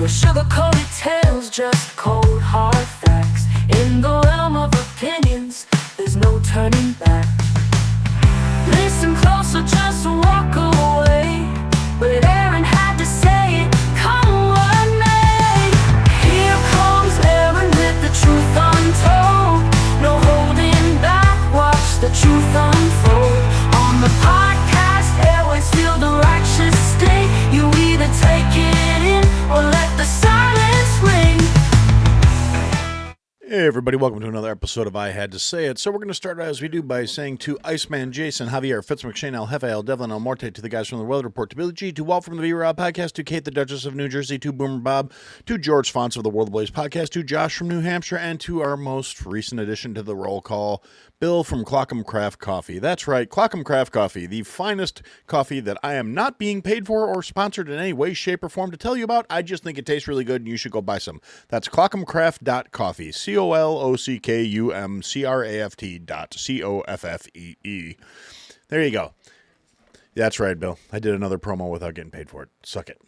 No sugar-coated tales, just cold hard facts. In the realm of opinions, there's no turning back. Listen closer, just walk away. But Aaron had to say it, come what may. Here comes Aaron with the truth untold. No holding back, watch the truth unfold. On the podcast airways, feel the righteous sting. You either take it in or let the silence ring. Hey everybody, welcome to another episode of I Had to Say It. So we're going to start as we do by saying to Iceman, Jason, Javier, Fitz McShane, El Jefe, El Devlin, El Morte, to the guys from the Weather Report, to Billy G, to Walt from the V-Rob Podcast, to Kate the Duchess of New Jersey, to Boomer Bob, to George Fonts of the World Blaze Podcast, to Josh from New Hampshire, and to our most recent addition to the roll call, Bill from Clockham Craft Coffee. That's right, Clockham Craft Coffee, the finest coffee that I am not being paid for or sponsored in any way, shape, or form to tell you about. I just think it tastes really good and you should go buy some. That's clockhamcraft.coffee, COLOCKUMCRAFT.COFFEE. There you go. That's right, Bill. I did another promo without getting paid for it. Suck it.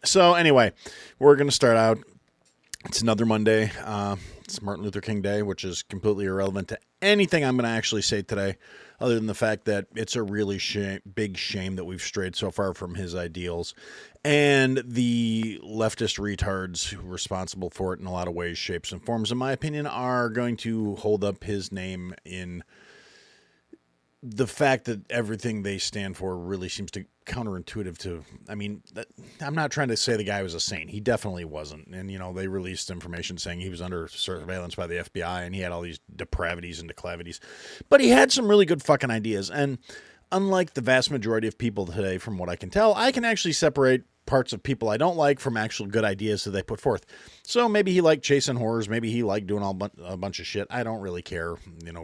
So anyway, we're going to start out. It's another Monday. It's Martin Luther King Day, which is completely irrelevant to anything I'm going to actually say today, other than the fact that it's a really big shame that we've strayed so far from his ideals. And the leftist retards responsible for it in a lot of ways, shapes, and forms, in my opinion, are going to hold up his name in the fact that everything they stand for really seems to counterintuitive to, I'm not trying to say the guy was a saint. He definitely wasn't. And, they released information saying he was under surveillance by the FBI and he had all these depravities and declavities. But he had some really good fucking ideas. And unlike the vast majority of people today, from what I can tell, I can actually separate parts of people I don't like from actual good ideas that they put forth. So maybe he liked chasing horrors. Maybe he liked doing a bunch of shit. I don't really care.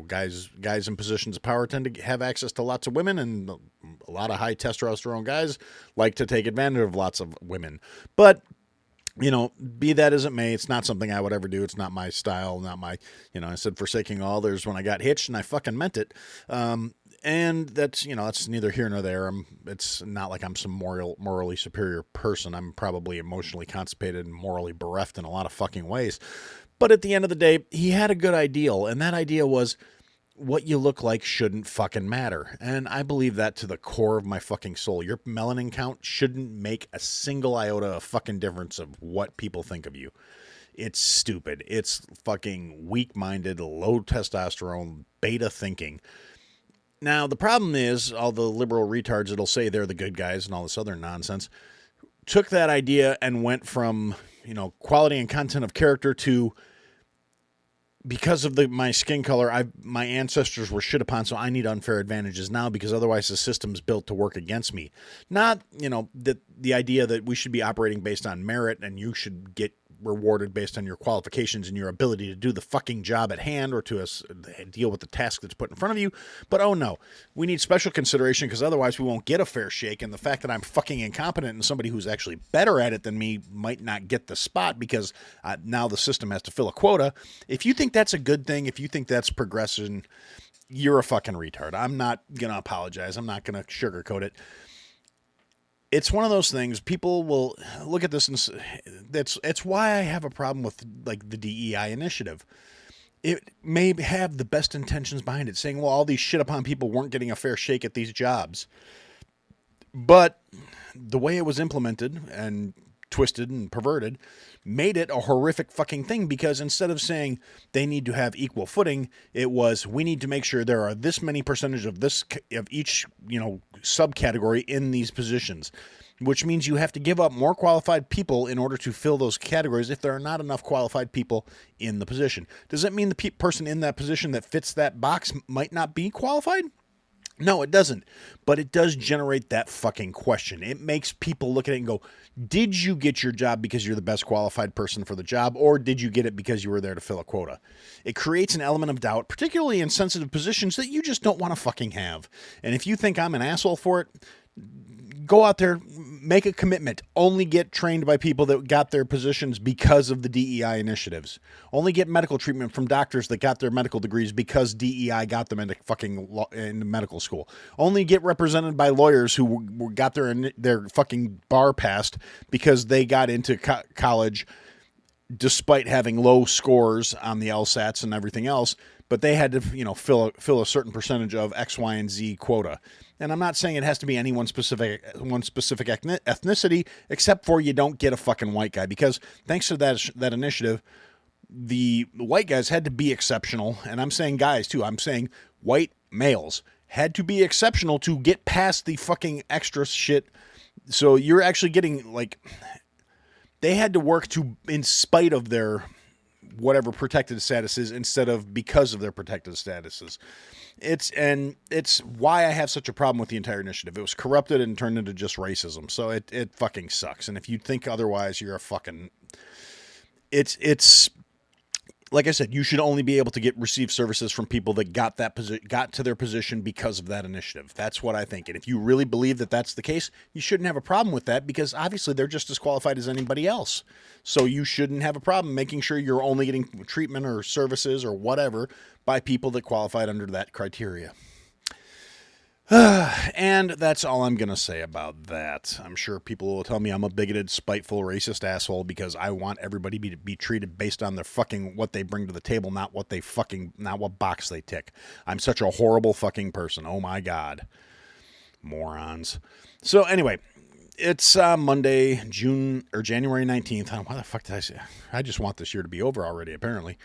Guys in positions of power tend to have access to lots of women, and a lot of high testosterone guys like to take advantage of lots of women. But be that as it may, it's not something I would ever do. It's not my style, not my, I said forsaking all others when I got hitched, and I fucking meant it. And that's, that's neither here nor there. It's not like I'm some morally superior person. I'm probably emotionally constipated and morally bereft in a lot of fucking ways. But at the end of the day, he had a good ideal, and that idea was what you look like shouldn't fucking matter. And I believe that to the core of my fucking soul. Your melanin count shouldn't make a single iota of fucking difference of what people think of you. It's stupid. It's fucking weak-minded, low testosterone, beta thinking. Now, the problem is all the liberal retards that'll say they're the good guys and all this other nonsense took that idea and went from, quality and content of character to, because of my skin color, my ancestors were shit upon, so I need unfair advantages now because otherwise the system's built to work against me. Not, the idea that we should be operating based on merit and you should get rewarded based on your qualifications and your ability to do the fucking job at hand or to deal with the task that's put in front of you. But oh no, we need special consideration because otherwise we won't get a fair shake. And the fact that I'm fucking incompetent and somebody who's actually better at it than me might not get the spot because now the system has to fill a quota. If you think that's a good thing, if you think that's progression, you're a fucking retard. I'm not going to apologize. I'm not going to sugarcoat it. It's one of those things, people will look at this and it's why I have a problem with like the DEI initiative. It may have the best intentions behind it, saying, well, all these shit upon people weren't getting a fair shake at these jobs. But the way it was implemented and twisted and perverted made it a horrific fucking thing because instead of saying they need to have equal footing, it was we need to make sure there are this many percentage of each subcategory in these positions, which means you have to give up more qualified people in order to fill those categories if there are not enough qualified people in the position. Does that mean the person in that position that fits that box might not be qualified? No, it doesn't. But it does generate that fucking question. It makes people look at it and go, did you get your job because you're the best qualified person for the job, or did you get it because you were there to fill a quota? It creates an element of doubt, particularly in sensitive positions that you just don't want to fucking have. And if you think I'm an asshole for it, go out there, make a commitment. Only get trained by people that got their positions because of the DEI initiatives. Only get medical treatment from doctors that got their medical degrees because DEI got them into into medical school. Only get represented by lawyers who got their fucking bar passed because they got into college despite having low scores on the LSATs and everything else, but they had to, fill a certain percentage of X, Y, and Z quota. And I'm not saying it has to be any one specific ethnicity, except for you don't get a fucking white guy, because thanks to that initiative, the white guys had to be exceptional. And I'm saying guys too. I'm saying white males had to be exceptional to get past the fucking extra shit. So you're actually getting they had to work in spite of their whatever protected statuses instead of because of their protected statuses. It's why I have such a problem with the entire initiative. It was corrupted and turned into just racism. So it fucking sucks. And if you think otherwise, you're a fucking... It's like I said, you should only be able to receive services from people that got to their position because of that initiative. That's what I think. And if you really believe that that's the case, you shouldn't have a problem with that, because obviously they're just as qualified as anybody else. So you shouldn't have a problem making sure you're only getting treatment or services or whatever by people that qualified under that criteria. And that's all I'm going to say about that. I'm sure people will tell me I'm a bigoted, spiteful, racist asshole because I want everybody to be treated based on their fucking what they bring to the table, not what box they tick. I'm such a horrible fucking person. Oh my God. Morons. So anyway, it's Monday, January 19th. Why the fuck did I say? I just want this year to be over already, apparently.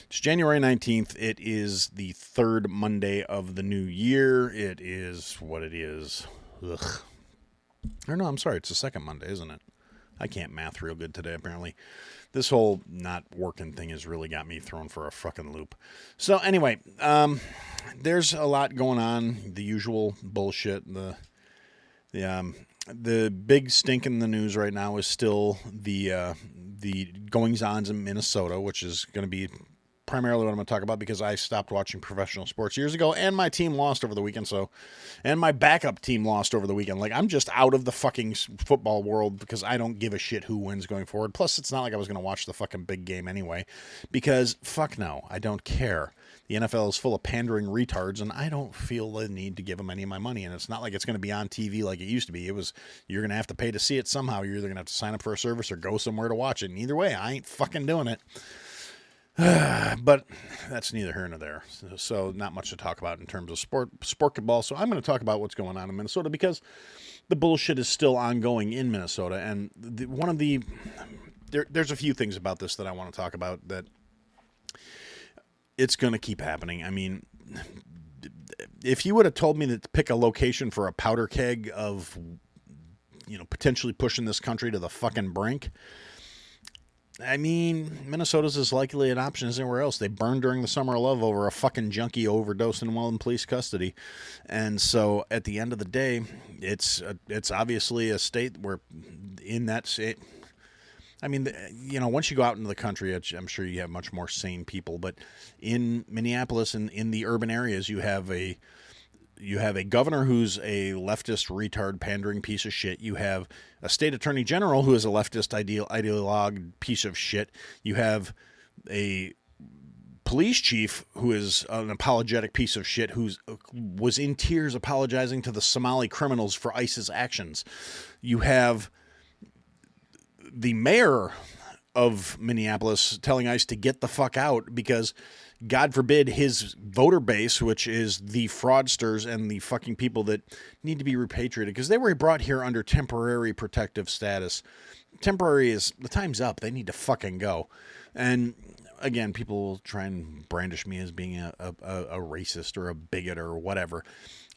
It's January 19th. It is the third Monday of the new year. It is what it is. Ugh. Or no, I'm sorry. It's the second Monday, isn't it? I can't math real good today, apparently. This whole not working thing has really got me thrown for a fucking loop. So anyway, there's a lot going on. The usual bullshit. The big stink in the news right now is still the goings-ons in Minnesota, which is going to be primarily what I'm going to talk about because I stopped watching professional sports years ago, and my team lost over the weekend. And my backup team lost over the weekend. I'm just out of the fucking football world because I don't give a shit who wins going forward. Plus, it's not like I was going to watch the fucking big game anyway, because fuck no, I don't care. The NFL is full of pandering retards, and I don't feel the need to give them any of my money. And it's not like it's going to be on TV like it used to be. You're going to have to pay to see it somehow. You're either going to have to sign up for a service or go somewhere to watch it. And either way, I ain't fucking doing it. But that's neither here nor there. So not much to talk about in terms of sportball. So I'm going to talk about what's going on in Minnesota because the bullshit is still ongoing in Minnesota. And there's a few things about this that I want to talk about that it's going to keep happening. I mean, if you would have told me to pick a location for a powder keg of, potentially pushing this country to the fucking brink, I mean, Minnesota's as likely an option as anywhere else. They burned during the Summer of Love over a fucking junkie overdosing while in police custody. And so at the end of the day, it's obviously a state where in that state, I mean, once you go out into the country, I'm sure you have much more sane people. But in Minneapolis and in the urban areas, you have a governor who's a leftist retard pandering piece of shit. You have a state attorney general who is a leftist ideologue piece of shit. You have a police chief who is an apologetic piece of shit who was in tears apologizing to the Somali criminals for ICE's actions. You have the mayor of Minneapolis telling ICE to get the fuck out because, God forbid, his voter base, which is the fraudsters and the fucking people that need to be repatriated, because they were brought here under temporary protective status. Temporary is, the time's up. They need to fucking go. And again, people will try and brandish me as being a racist or a bigot or whatever.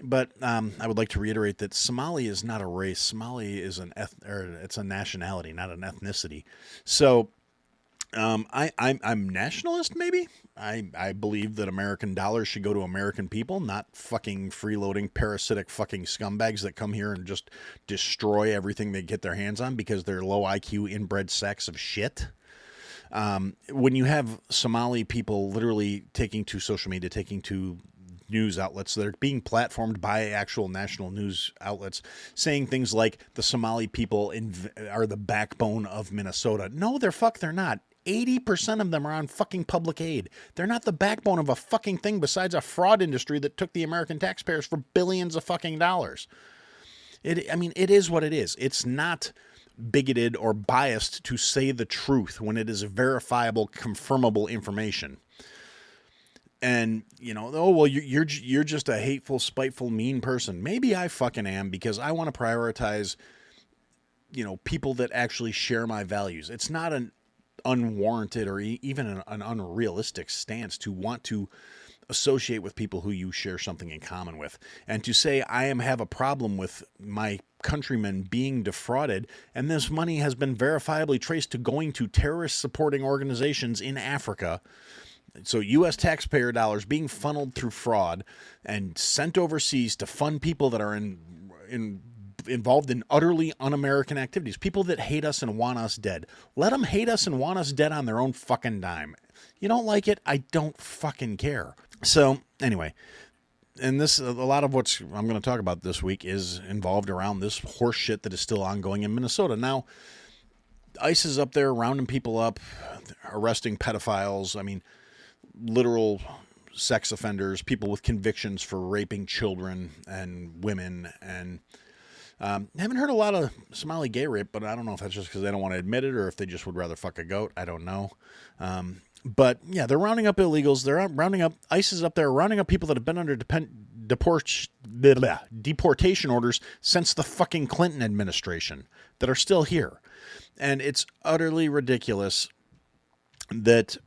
But I would like to reiterate that Somali is not a race. Somali is it's a nationality, not an ethnicity. So I'm nationalist, maybe. I believe that American dollars should go to American people, not fucking freeloading parasitic fucking scumbags that come here and just destroy everything they get their hands on because they're low IQ inbred sacks of shit. When you have Somali people literally taking to social media, taking to news outlets that are being platformed by actual national news outlets saying things like the Somali people are the backbone of Minnesota. No, they're not. 80% of them are on fucking public aid. They're not the backbone of a fucking thing besides a fraud industry that took the American taxpayers for billions of fucking dollars. It is what it is. It's not bigoted or biased to say the truth when it is verifiable, confirmable information. And, oh, well, you're just a hateful, spiteful, mean person. Maybe I fucking am, because I want to prioritize, people that actually share my values. It's not an unwarranted or even an unrealistic stance to want to associate with people who you share something in common with, and to say I have a problem with my countrymen being defrauded, and this money has been verifiably traced to going to terrorist supporting organizations in Africa. So U.S. taxpayer dollars being funneled through fraud and sent overseas to fund people that are involved in utterly un-American activities. People that hate us and want us dead. Let them hate us and want us dead on their own fucking dime. You don't like it? I don't fucking care. So anyway, and a lot of what I'm going to talk about this week is involved around this horse shit that is still ongoing in Minnesota. Now, ICE is up there rounding people up, arresting pedophiles. Literal sex offenders, people with convictions for raping children and women, and haven't heard a lot of Somali gay rape, but I don't know if that's just because they don't want to admit it or if they just would rather fuck a goat. I don't know. But yeah, they're rounding up illegals. They're rounding up, ICE is up there rounding up people that have been under deportation orders since the fucking Clinton administration that are still here. And it's utterly ridiculous that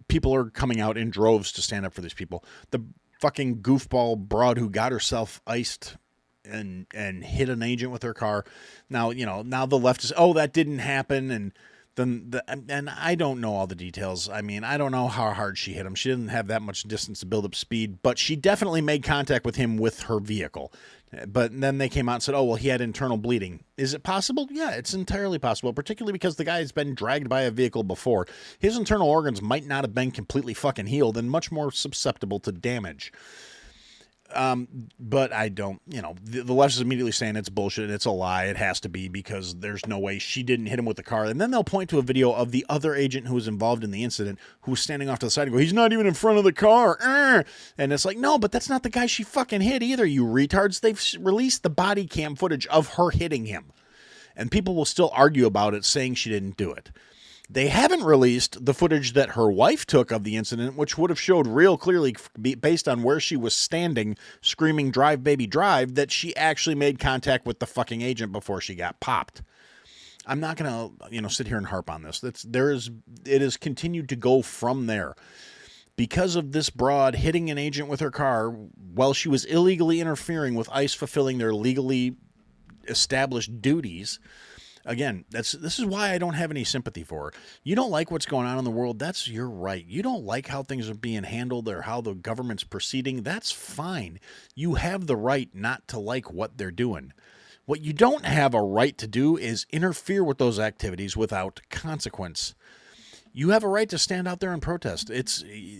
people are coming out in droves to stand up for these people. The fucking goofball broad who got herself iced and hit an agent with her car. Now the left is, oh, that didn't happen. And then I don't know all the details. I don't know how hard she hit him. She didn't have that much distance to build up speed, but she definitely made contact with him with her vehicle. But then they came out and said, oh, well, he had internal bleeding. Is it possible? Yeah, it's entirely possible, particularly because the guy has been dragged by a vehicle before. His internal organs might not have been completely fucking healed and much more susceptible to damage. But I don't, the left is immediately saying it's bullshit. It's a lie. It has to be, because there's no way she didn't hit him with the car. And then they'll point to a video of the other agent who was involved in the incident, who was standing off to the side and go, he's not even in front of the car. And it's like, no, but that's not the guy she fucking hit either, you retards. They've released the body cam footage of her hitting him. And people will still argue about it, saying she didn't do it. They haven't released the footage that her wife took of the incident, which would have showed real clearly, based on where she was standing, screaming, drive, baby, drive, that she actually made contact with the fucking agent before she got popped. I'm not going to, sit here and harp on this. It has continued to go from there. Because of this broad hitting an agent with her car while she was illegally interfering with ICE fulfilling their legally established duties. Again, this is why I don't have any sympathy for her. You don't like what's going on in the world, that's your right. You don't like how things are being handled or how the government's proceeding, that's fine. You have the right not to like what they're doing. What you don't have a right to do is interfere with those activities without consequence. You have a right to stand out there and protest.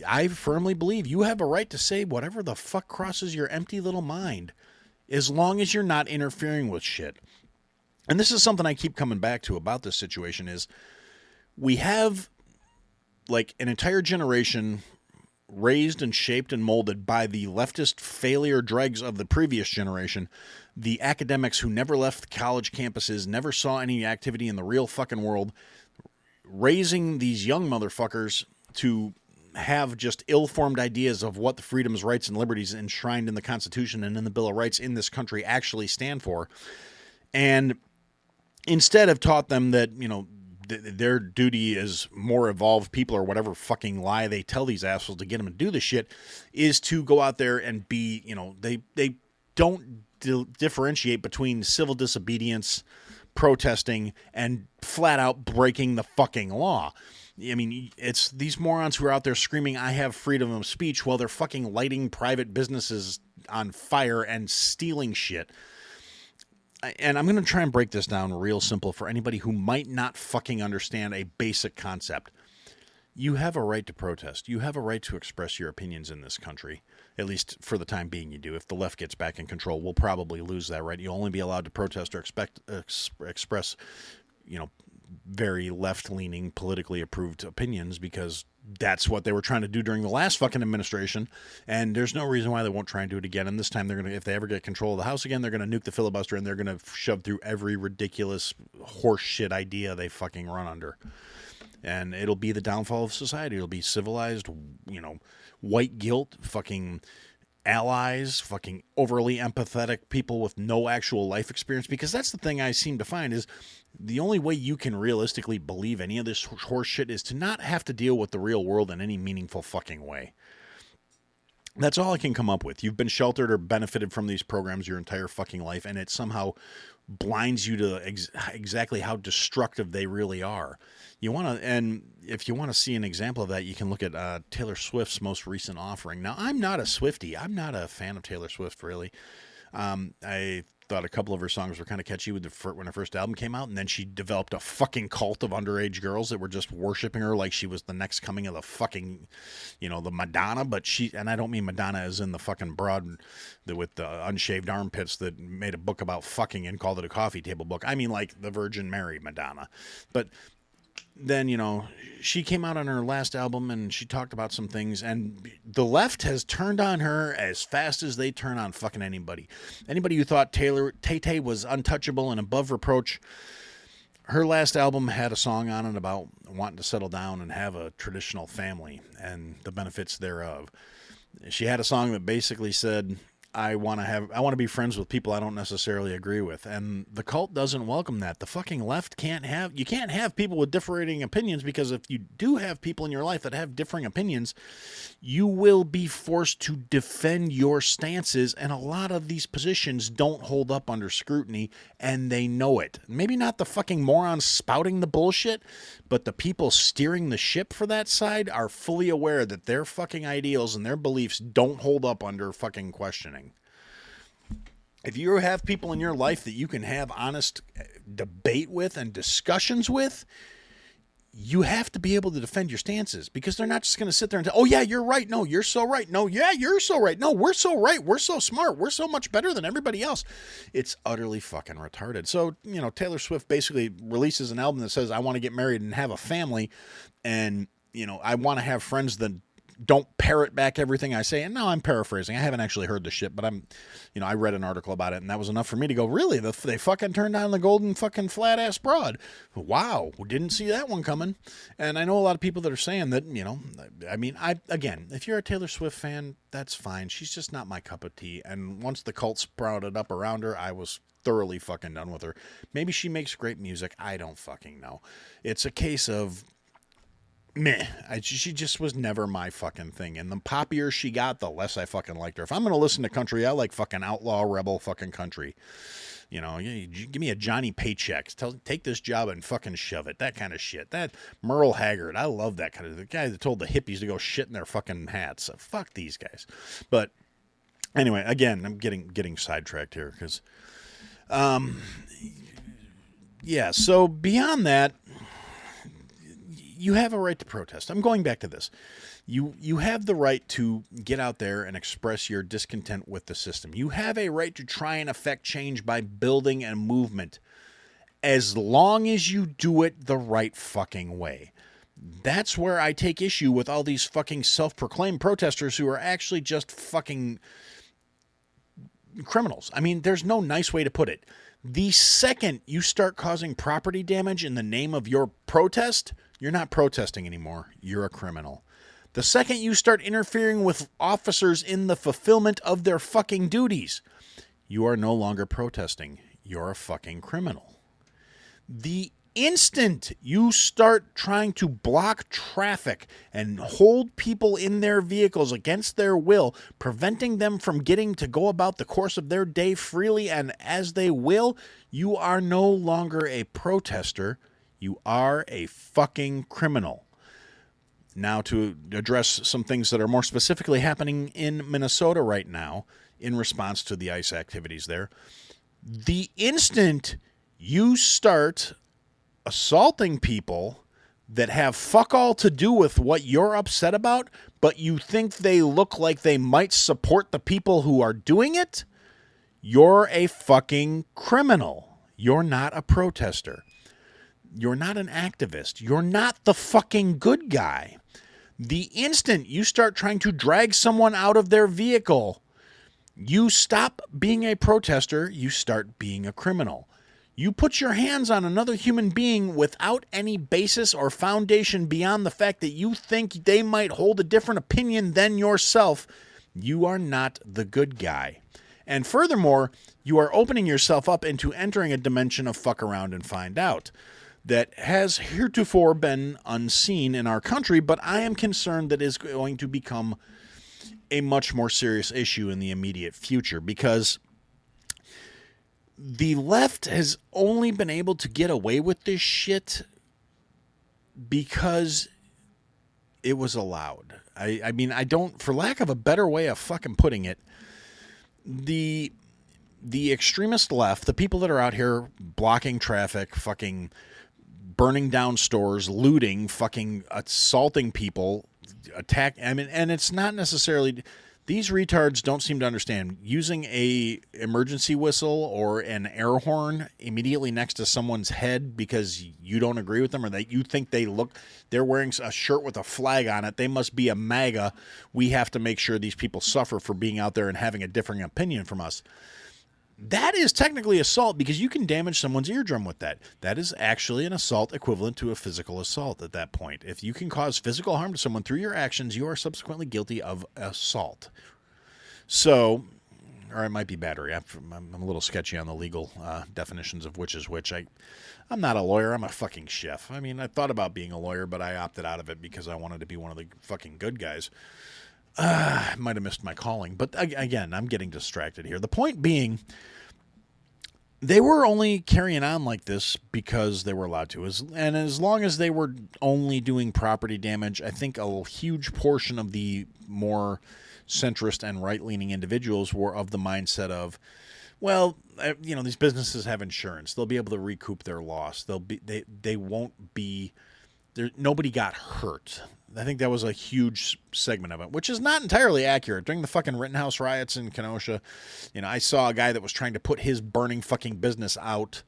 I firmly believe you have a right to say whatever the fuck crosses your empty little mind, as long as you're not interfering with shit. And this is something I keep coming back to about this situation is we have like an entire generation raised and shaped and molded by the leftist failure dregs of the previous generation, the academics who never left college campuses, never saw any activity in the real fucking world, raising these young motherfuckers to have just ill-formed ideas of what the freedoms, rights, and liberties enshrined in the Constitution and in the Bill of Rights in this country actually stand for. And instead have taught them that, their duty as more evolved people or whatever fucking lie they tell these assholes to get them to do this shit is to go out there and be, they don't differentiate between civil disobedience, protesting, and flat out breaking the fucking law. It's these morons who are out there screaming, I have freedom of speech, while they're fucking lighting private businesses on fire and stealing shit. And I'm going to try and break this down real simple for anybody who might not fucking understand a basic concept. You have a right to protest. You have a right to express your opinions in this country. At least for the time being, you do. If the left gets back in control, we'll probably lose that right. You'll only be allowed to protest or express, very left-leaning, politically approved opinions because that's what they were trying to do during the last fucking administration. And there's no reason why they won't try and do it again. And this time they're going to, if they ever get control of the House again, they're going to nuke the filibuster and they're going to shove through every ridiculous horseshit idea they fucking run under. And it'll be the downfall of society. It'll be civilized, white guilt, fucking allies, fucking overly empathetic people with no actual life experience. Because that's the thing I seem to find is the only way you can realistically believe any of this horse shit is to not have to deal with the real world in any meaningful fucking way. That's all I can come up with. You've been sheltered or benefited from these programs your entire fucking life, and it somehow blinds you to exactly how destructive they really are. And if you want to see an example of that, you can look at Taylor Swift's most recent offering. Now, I'm not a Swiftie. I'm not a fan of Taylor Swift, really. I thought a couple of her songs were kind of catchy when her first album came out, and then she developed a fucking cult of underage girls that were just worshiping her like she was the next coming of the fucking, the Madonna. But and I don't mean Madonna as in the fucking broad with the unshaved armpits that made a book about fucking and called it a coffee table book. I mean like the Virgin Mary Madonna. But then, she came out on her last album and she talked about some things, and the left has turned on her as fast as they turn on fucking anybody. Anybody who thought Tay-Tay was untouchable and above reproach, her last album had a song on it about wanting to settle down and have a traditional family and the benefits thereof. She had a song that basically said, I want to be friends with people I don't necessarily agree with. And the cult doesn't welcome that. The fucking left can't have people with differing opinions, because if you do have people in your life that have differing opinions, you will be forced to defend your stances. And a lot of these positions don't hold up under scrutiny, and they know it. Maybe not the fucking morons spouting the bullshit, but the people steering the ship for that side are fully aware that their fucking ideals and their beliefs don't hold up under fucking questioning. If you have people in your life that you can have honest debate with and discussions with, you have to be able to defend your stances, because they're not just going to sit there and say, oh yeah, you're right. No, you're so right. No, yeah, you're so right. No, we're so right. We're so smart. We're so much better than everybody else. It's utterly fucking retarded. So, Taylor Swift basically releases an album that says, I want to get married and have a family. And, I want to have friends that don't parrot back everything I say. And now I'm paraphrasing. I haven't actually heard the shit, but I read an article about it, and that was enough for me to go, really? They fucking turned on the golden fucking flat ass broad. Wow. Didn't see that one coming. And I know a lot of people that are saying that, again, if you're a Taylor Swift fan, that's fine. She's just not my cup of tea. And once the cult sprouted up around her, I was thoroughly fucking done with her. Maybe she makes great music. I don't fucking know. It's a case of meh. She just was never my fucking thing. And the poppier she got, the less I fucking liked her. If I'm going to listen to country, I like fucking outlaw rebel fucking country. Give me a Johnny Paycheck. Take this job and fucking shove it. That kind of shit. That Merle Haggard. I love that kind of, the guy that told the hippies to go shit in their fucking hats. Fuck these guys. But anyway, again, I'm getting sidetracked here because, so beyond that, you have a right to protest. I'm going back to this. You have the right to get out there and express your discontent with the system. You have a right to try and affect change by building a movement, as long as you do it the right fucking way. That's where I take issue with all these fucking self-proclaimed protesters who are actually just fucking criminals. I mean, there's no nice way to put it. The second you start causing property damage in the name of your protest, you're not protesting anymore. You're a criminal. The second you start interfering with officers in the fulfillment of their fucking duties, you are no longer protesting. You're a fucking criminal. The instant you start trying to block traffic and hold people in their vehicles against their will, preventing them from getting to go about the course of their day freely and as they will, you are no longer a protester. You are a fucking criminal. Now, to address some things that are more specifically happening in Minnesota right now in response to the ICE activities there, the instant you start assaulting people that have fuck all to do with what you're upset about, but you think they look like they might support the people who are doing it, you're a fucking criminal. You're not a protester. You're not an activist. You're not the fucking good guy. The instant you start trying to drag someone out of their vehicle, you stop being a protester, you start being a criminal. You put your hands on another human being without any basis or foundation beyond the fact that you think they might hold a different opinion than yourself, you are not the good guy. And furthermore, you are opening yourself up into entering a dimension of fuck around and find out that has heretofore been unseen in our country, but I am concerned that is going to become a much more serious issue in the immediate future, because the left has only been able to get away with this shit because it was allowed. I mean, I don't, for lack of a better way of fucking putting it, the extremist left, the people that are out here blocking traffic, fucking burning down stores, looting, fucking assaulting people, and it's not necessarily, these retards don't seem to understand using a emergency whistle or an air horn immediately next to someone's head because you don't agree with them, or that you think they're wearing a shirt with a flag on it, they must be a MAGA, we have to make sure these people suffer for being out there and having a differing opinion from us. That is technically assault, because you can damage someone's eardrum with that. That is actually an assault equivalent to a physical assault at that point. If you can cause physical harm to someone through your actions, you are subsequently guilty of assault. So, or it might be battery. I'm a little sketchy on the legal definitions of which is which. I'm not a lawyer. I'm a fucking chef. I mean, I thought about being a lawyer, but I opted out of it because I wanted to be one of the fucking good guys. I might have missed my calling, but again, I'm getting distracted here. The point being, they were only carrying on like this because they were allowed to. And as long as they were only doing property damage, I think a huge portion of the more centrist and right-leaning individuals were of the mindset of, well, these businesses have insurance. They'll be able to recoup their loss. They won't be there. Nobody got hurt. I think that was a huge segment of it, which is not entirely accurate. During the fucking Rittenhouse riots in Kenosha, I saw a guy that was trying to put his burning fucking business out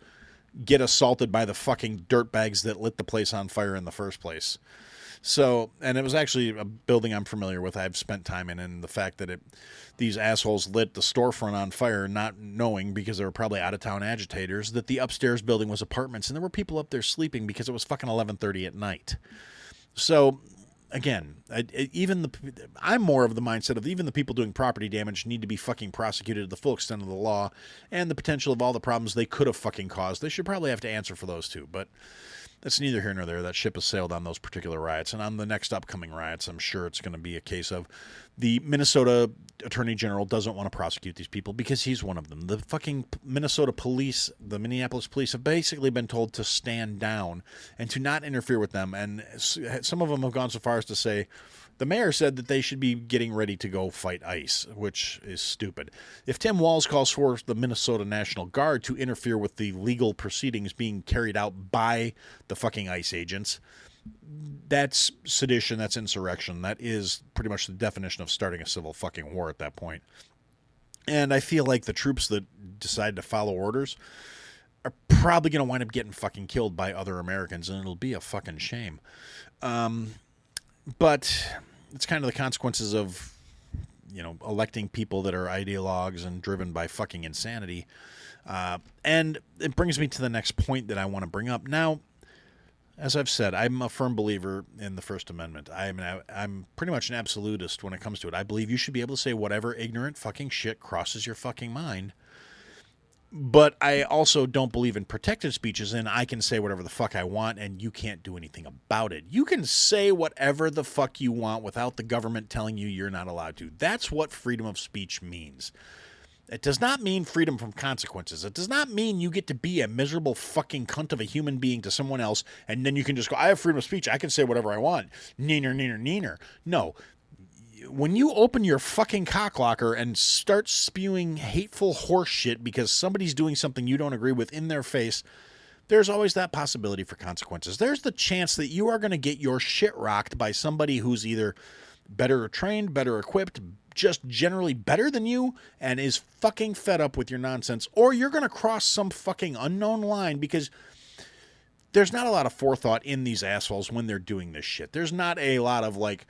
get assaulted by the fucking dirtbags that lit the place on fire in the first place. So, and it was actually a building I'm familiar with. I've spent time in, and the fact that these assholes lit the storefront on fire, not knowing, because they were probably out-of-town agitators, that the upstairs building was apartments, and there were people up there sleeping because it was fucking 11:30 at night. So, again, I'm more of the mindset of even the people doing property damage need to be fucking prosecuted to the full extent of the law, and the potential of all the problems they could have fucking caused. They should probably have to answer for those too, but that's neither here nor there. That ship has sailed on those particular riots, and on the next upcoming riots, I'm sure it's going to be a case of the Minnesota Attorney General doesn't want to prosecute these people because he's one of them. The fucking Minnesota police, the Minneapolis police, have basically been told to stand down and to not interfere with them, and some of them have gone so far as to say, the mayor said that they should be getting ready to go fight ICE, which is stupid. If Tim Walz calls for the Minnesota National Guard to interfere with the legal proceedings being carried out by the fucking ICE agents, that's sedition, that's insurrection. That is pretty much the definition of starting a civil fucking war at that point. And I feel like the troops that decide to follow orders are probably going to wind up getting fucking killed by other Americans, and it'll be a fucking shame. But it's kind of the consequences of, electing people that are ideologues and driven by fucking insanity. And it brings me to the next point that I want to bring up. Now, as I've said, I'm a firm believer in the First Amendment. I'm pretty much an absolutist when it comes to it. I believe you should be able to say whatever ignorant fucking shit crosses your fucking mind. But I also don't believe in protected speech, as in I can say whatever the fuck I want and you can't do anything about it. You can say whatever the fuck you want without the government telling you you're not allowed to. That's what freedom of speech means. It does not mean freedom from consequences. It does not mean you get to be a miserable fucking cunt of a human being to someone else and then you can just go, I have freedom of speech. I can say whatever I want. Neener, neener, neener. No. When you open your fucking cocklocker and start spewing hateful horse shit because somebody's doing something you don't agree with in their face, there's always that possibility for consequences. There's the chance that you are going to get your shit rocked by somebody who's either better trained, better equipped, just generally better than you, and is fucking fed up with your nonsense, or you're going to cross some fucking unknown line because there's not a lot of forethought in these assholes when they're doing this shit. There's not a lot of like,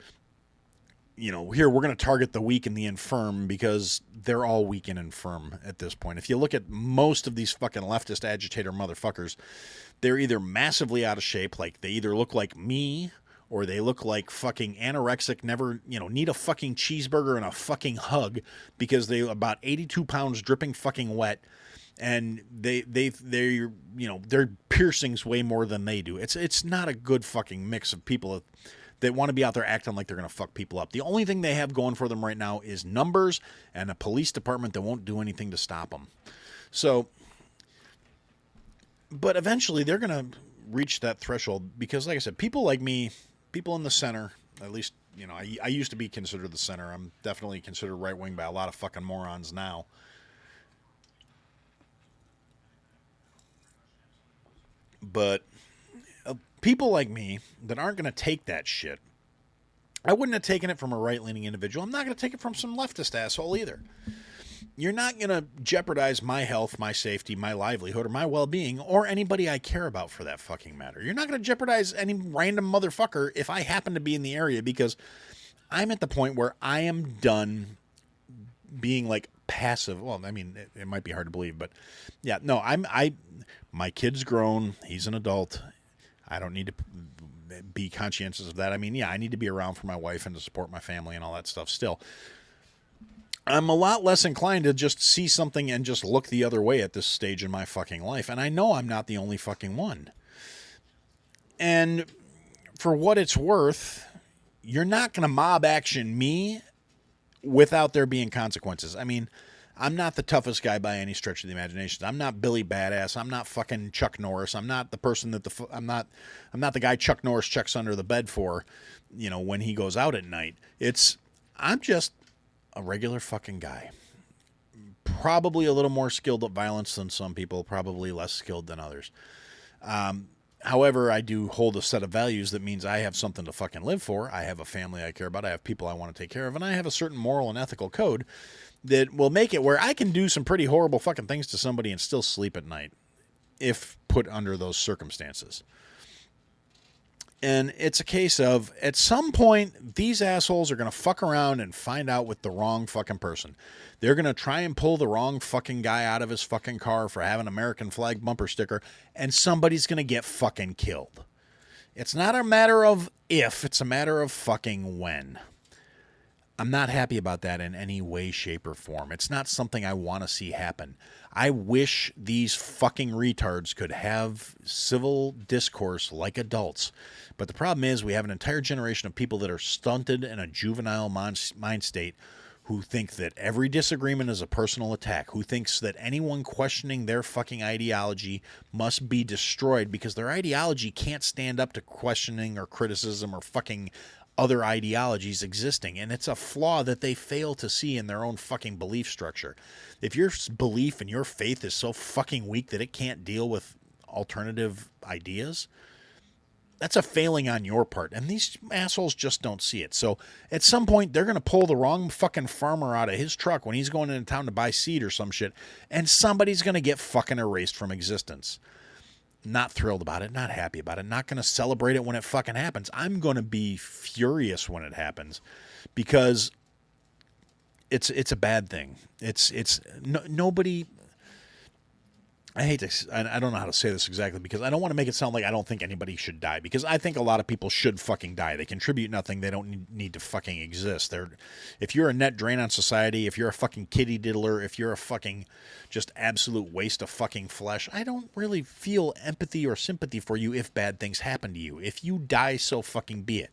here, we're going to target the weak and the infirm because they're all weak and infirm at this point. If you look at most of these fucking leftist agitator motherfuckers, they're either massively out of shape, like they either look like me or they look like fucking anorexic, never, need a fucking cheeseburger and a fucking hug because they're about 82 pounds dripping fucking wet. And their piercings way more than they do. It's not a good fucking mix of people that want to be out there acting like they're going to fuck people up. The only thing they have going for them right now is numbers and a police department that won't do anything to stop them. So, but eventually they're going to reach that threshold because, like I said, people like me, people in the center, at least, I used to be considered the center. I'm definitely considered right wing by a lot of fucking morons now. But people like me that aren't going to take that shit, I wouldn't have taken it from a right-leaning individual. I'm not going to take it from some leftist asshole either. You're not going to jeopardize my health, my safety, my livelihood, or my well-being, or anybody I care about for that fucking matter. You're not going to jeopardize any random motherfucker if I happen to be in the area, because I'm at the point where I am done being like passive. Well, I mean, it might be hard to believe, but yeah, no, my kid's grown. He's an adult. I don't need to be conscientious of that. I mean, yeah, I need to be around for my wife and to support my family and all that stuff still. I'm a lot less inclined to just see something and just look the other way at this stage in my fucking life. And I know I'm not the only fucking one. And for what it's worth, you're not going to mob action me without there being consequences. I mean, I'm not the toughest guy by any stretch of the imagination. I'm not Billy Badass. I'm not fucking Chuck Norris. I'm not the person that I'm not the guy Chuck Norris checks under the bed for, when he goes out at night. I'm just a regular fucking guy. Probably a little more skilled at violence than some people, probably less skilled than others. However, I do hold a set of values that means I have something to fucking live for. I have a family I care about. I have people I want to take care of. And I have a certain moral and ethical code that will make it where I can do some pretty horrible fucking things to somebody and still sleep at night if put under those circumstances. And it's a case of, at some point, these assholes are going to fuck around and find out with the wrong fucking person. They're going to try and pull the wrong fucking guy out of his fucking car for having an American flag bumper sticker, and somebody's going to get fucking killed. It's not a matter of if, it's a matter of fucking when. I'm not happy about that in any way, shape, or form. It's not something I want to see happen. I wish these fucking retards could have civil discourse like adults. But the problem is we have an entire generation of people that are stunted in a juvenile mind state who think that every disagreement is a personal attack, who thinks that anyone questioning their fucking ideology must be destroyed because their ideology can't stand up to questioning or criticism or fucking other ideologies existing. And it's a flaw that they fail to see in their own fucking belief structure. If your belief and your faith is so fucking weak that it can't deal with alternative ideas, that's a failing on your part. And these assholes just don't see it. So at some point, they're going to pull the wrong fucking farmer out of his truck when he's going into town to buy seed or some shit, and somebody's going to get fucking erased from existence. Not thrilled about it, not happy about it, not going to celebrate it when it fucking happens. I'm going to be furious when it happens because it's a bad thing. Nobody. I hate to, I don't know how to say this exactly because I don't want to make it sound like I don't think anybody should die, because I think a lot of people should fucking die. They contribute nothing. They don't need to fucking exist. If you're a net drain on society, if you're a fucking kitty diddler, if you're a fucking just absolute waste of fucking flesh, I don't really feel empathy or sympathy for you if bad things happen to you. If you die, so fucking be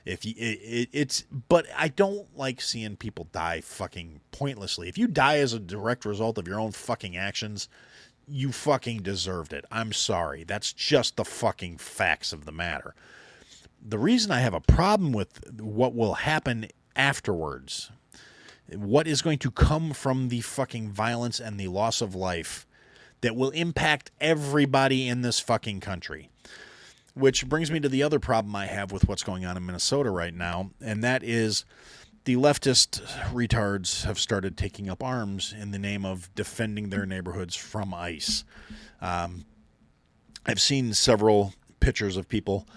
it. But I don't like seeing people die fucking pointlessly. If you die as a direct result of your own fucking actions, you fucking deserved it. I'm sorry. That's just the fucking facts of the matter. The reason I have a problem with what will happen afterwards, what is going to come from the fucking violence and the loss of life, that will impact everybody in this fucking country. Which brings me to the other problem I have with what's going on in Minnesota right now, and that is the leftist retards have started taking up arms in the name of defending their neighborhoods from ICE. I've seen several pictures of people.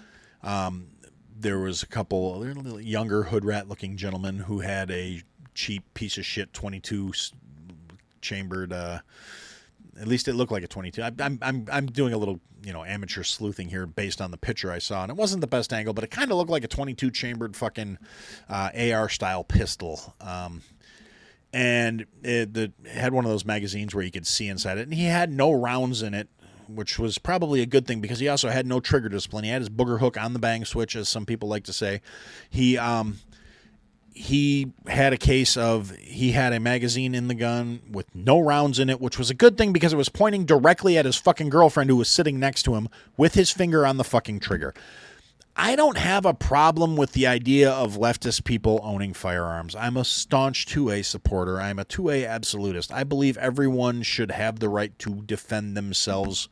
There was a couple younger hood rat looking gentlemen who had a cheap piece of shit 22 chambered. At least it looked like a 22. I'm doing a little amateur sleuthing here based on the picture I saw, and it wasn't the best angle, but it kind of looked like a 22 chambered fucking AR style pistol. And it had one of those magazines where you could see inside it, and he had no rounds in it, which was probably a good thing because he also had no trigger discipline. He had his booger hook on the bang switch, as some people like to say. He had a case of he had a magazine in the gun with no rounds in it, which was a good thing because it was pointing directly at his fucking girlfriend who was sitting next to him with his finger on the fucking trigger. I don't have a problem with the idea of leftist people owning firearms. I'm a staunch 2A supporter. I'm a 2A absolutist. I believe everyone should have the right to defend themselves.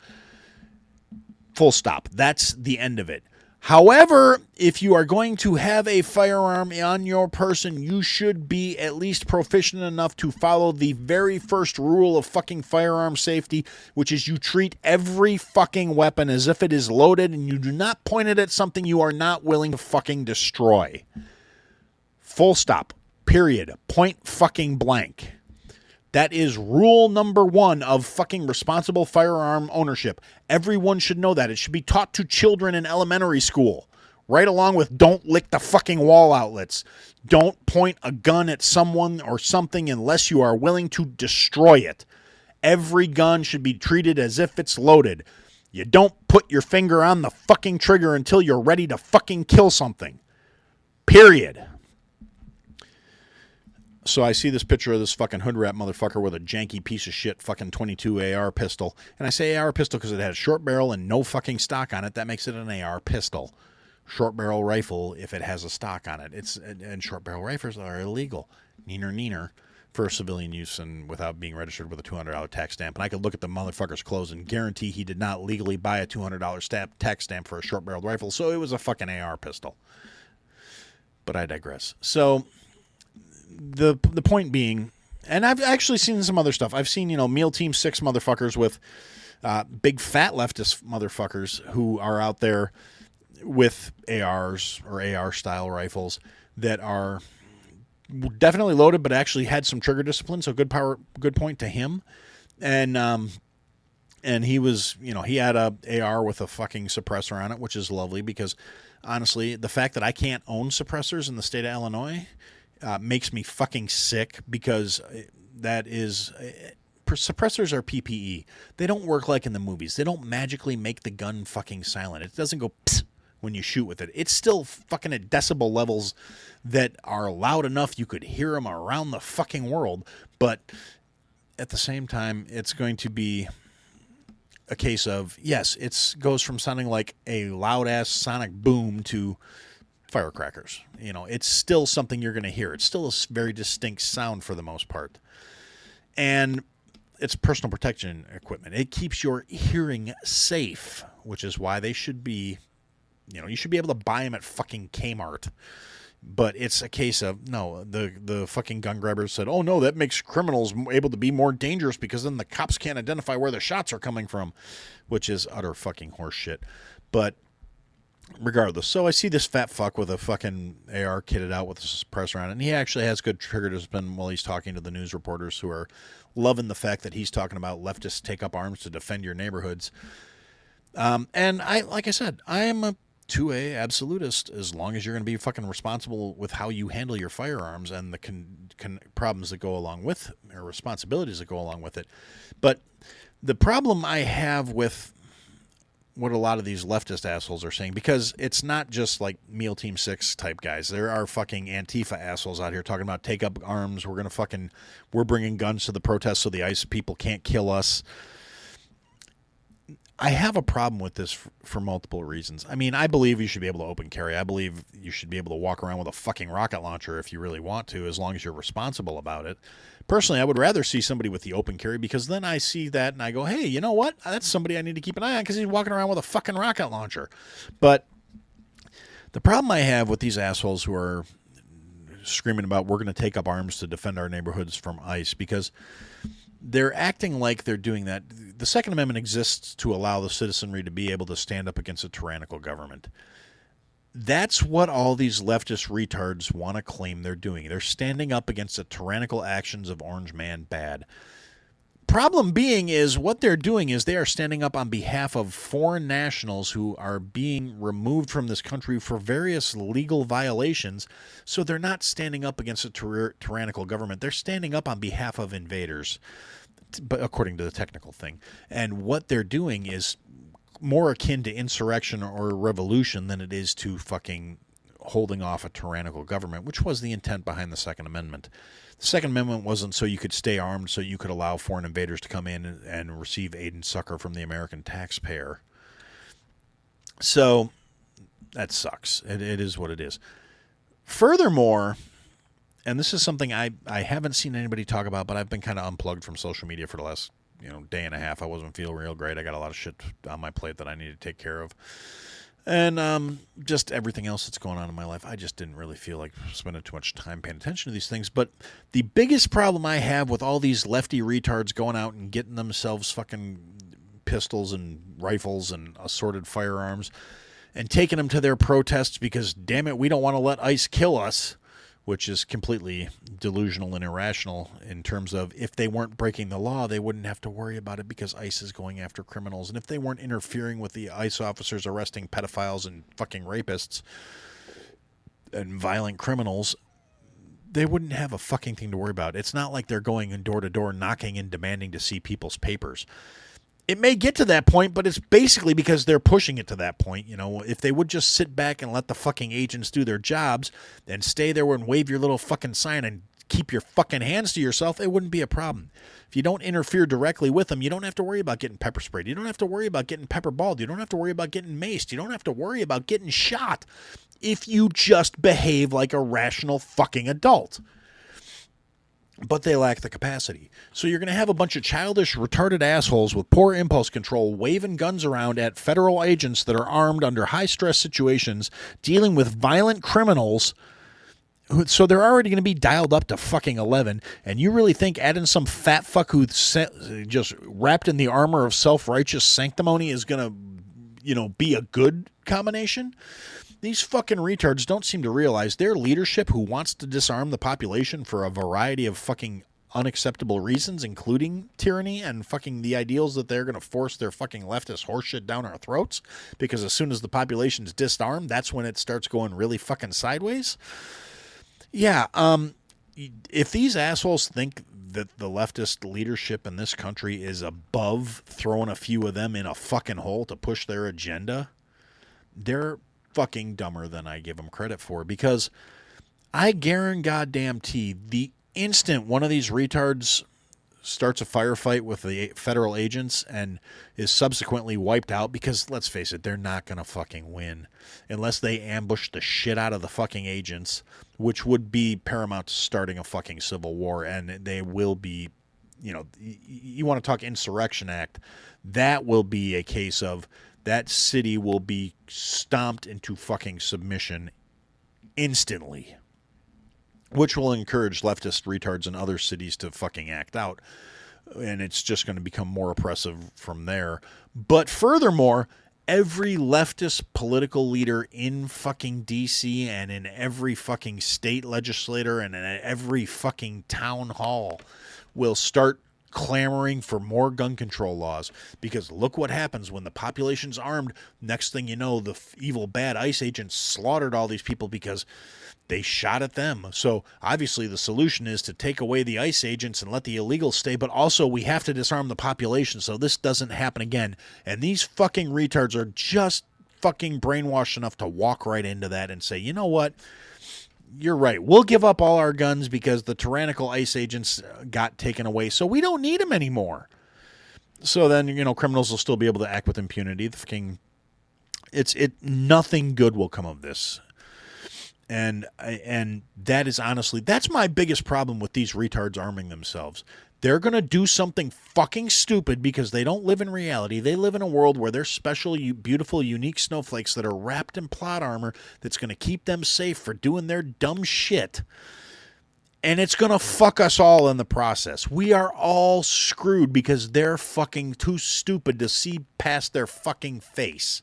Full stop. That's the end of it. However, if you are going to have a firearm on your person, you should be at least proficient enough to follow the very first rule of fucking firearm safety, which is you treat every fucking weapon as if it is loaded and you do not point it at something you are not willing to fucking destroy. Full stop. Period. Point fucking blank. That is rule number 1 of fucking responsible firearm ownership. Everyone should know that. It should be taught to children in elementary school. Right along with don't lick the fucking wall outlets. Don't point a gun at someone or something unless you are willing to destroy it. Every gun should be treated as if it's loaded. You don't put your finger on the fucking trigger until you're ready to fucking kill something. Period. So I see this picture of this fucking hood rat motherfucker with a janky piece of shit fucking 22 AR pistol. And I say AR pistol because it has short barrel and no fucking stock on it. That makes it an AR pistol. Short barrel rifle if it has a stock on it. And short barrel rifles are illegal. Neener for civilian use and without being registered with a $200 tax stamp. And I could look at the motherfucker's clothes and guarantee he did not legally buy a $200 tax stamp for a short barreled rifle. So it was a fucking AR pistol. But I digress. So the point being, and I've actually seen some other stuff. I've seen, Meal Team 6 motherfuckers with big fat leftist motherfuckers who are out there with ARs or AR style rifles that are definitely loaded, but actually had some trigger discipline. So good point to him. And he was, he had a AR with a fucking suppressor on it, which is lovely because honestly, the fact that I can't own suppressors in the state of Illinois makes me fucking sick because that is suppressors are PPE. They don't work like in the movies. They don't magically make the gun fucking silent. It doesn't go psst when you shoot with it. It's still fucking at decibel levels that are loud enough you could hear them around the fucking world. But at the same time, it's going to be a case of, yes, it goes from sounding like a loud ass sonic boom to firecrackers. It's still something you're going to hear. It's still a very distinct sound for the most part. And it's personal protection equipment. It keeps your hearing safe, which is why they should be, you should be able to buy them at fucking Kmart. But it's a case of, no, the fucking gun grabbers said, oh no, that makes criminals able to be more dangerous because then the cops can't identify where the shots are coming from, which is utter fucking horse shit. But regardless, so I see this fat fuck with a fucking AR kitted out with a suppressor on it, and he actually has good trigger discipline while he's talking to the news reporters who are loving the fact that he's talking about leftists take up arms to defend your neighborhoods. And like I said, I am a 2A absolutist as long as you're going to be fucking responsible with how you handle your firearms and the problems that go along with, or responsibilities that go along with it. But the problem I have with what a lot of these leftist assholes are saying, because it's not just like Meal Team 6 type guys. There are fucking Antifa assholes out here talking about take up arms. We're bringing guns to the protests so the ICE people can't kill us. I have a problem with this for multiple reasons. I mean, I believe you should be able to open carry. I believe you should be able to walk around with a fucking rocket launcher if you really want to, as long as you're responsible about it. Personally, I would rather see somebody with the open carry, because then I see that and I go, hey, you know what? That's somebody I need to keep an eye on because he's walking around with a fucking rocket launcher. But the problem I have with these assholes who are screaming about we're going to take up arms to defend our neighborhoods from ICE, because they're acting like they're doing that. The Second Amendment exists to allow the citizenry to be able to stand up against a tyrannical government. That's what all these leftist retards want to claim they're doing. They're standing up against the tyrannical actions of Orange Man Bad. Problem being is what they're doing is they are standing up on behalf of foreign nationals who are being removed from this country for various legal violations. So they're not standing up against a tyrannical government. They're standing up on behalf of invaders, but according to the technical thing. And what they're doing is more akin to insurrection or revolution than it is to fucking holding off a tyrannical government, which was the intent behind the Second Amendment. The Second Amendment wasn't so you could stay armed, so you could allow foreign invaders to come in and receive aid and succor from the American taxpayer. So that sucks. It is what it is. Furthermore, and this is something I haven't seen anybody talk about, but I've been kind of unplugged from social media for the last day and a half. I wasn't feeling real great. I got a lot of shit on my plate that I need to take care of. And just everything else that's going on in my life, I just didn't really feel like spending too much time paying attention to these things. But the biggest problem I have with all these lefty retards going out and getting themselves fucking pistols and rifles and assorted firearms and taking them to their protests because, damn it, we don't want to let ICE kill us, which is completely delusional and irrational in terms of if they weren't breaking the law, they wouldn't have to worry about it because ICE is going after criminals. And if they weren't interfering with the ICE officers arresting pedophiles and fucking rapists and violent criminals, they wouldn't have a fucking thing to worry about. It's not like they're going door to door knocking and demanding to see people's papers. It may get to that point, but it's basically because they're pushing it to that point. If they would just sit back and let the fucking agents do their jobs and stay there and wave your little fucking sign and keep your fucking hands to yourself, it wouldn't be a problem. If you don't interfere directly with them, you don't have to worry about getting pepper sprayed. You don't have to worry about getting pepper balled. You don't have to worry about getting maced. You don't have to worry about getting shot if you just behave like a rational fucking adult. But they lack the capacity. So you're going to have a bunch of childish, retarded assholes with poor impulse control waving guns around at federal agents that are armed under high-stress situations, dealing with violent criminals. So they're already going to be dialed up to fucking 11. And you really think adding some fat fuck who's just wrapped in the armor of self-righteous sanctimony is going to, be a good combination? These fucking retards don't seem to realize their leadership, who wants to disarm the population for a variety of fucking unacceptable reasons, including tyranny and fucking the ideals that they're going to force their fucking leftist horseshit down our throats, because as soon as the population's disarmed, that's when it starts going really fucking sideways. Yeah, if these assholes think that the leftist leadership in this country is above throwing a few of them in a fucking hole to push their agenda, they're fucking dumber than I give them credit for, because I guarantee the instant one of these retards starts a firefight with the federal agents and is subsequently wiped out, because let's face it, they're not going to fucking win unless they ambush the shit out of the fucking agents, which would be paramount to starting a fucking civil war. And they will be, you want to talk Insurrection Act, that will be a case of that city will be stomped into fucking submission instantly, which will encourage leftist retards in other cities to fucking act out. And it's just going to become more oppressive from there. But furthermore, every leftist political leader in fucking DC and in every fucking state legislator and in every fucking town hall will start clamoring for more gun control laws, because look what happens when the population's armed. Next thing you know, the evil bad ICE agents slaughtered all these people because they shot at them. So obviously the solution is to take away the ICE agents and let the illegals stay, but also we have to disarm the population so this doesn't happen again. And these fucking retards are just fucking brainwashed enough to walk right into that and say, you know what? You're right. We'll give up all our guns because the tyrannical ICE agents got taken away, so we don't need them anymore. So then, criminals will still be able to act with impunity. Nothing good will come of this. And that is honestly, that's my biggest problem with these retards arming themselves. They're going to do something fucking stupid because they don't live in reality. They live in a world where they're special, beautiful, unique snowflakes that are wrapped in plot armor that's going to keep them safe for doing their dumb shit. And it's going to fuck us all in the process. We are all screwed because they're fucking too stupid to see past their fucking face.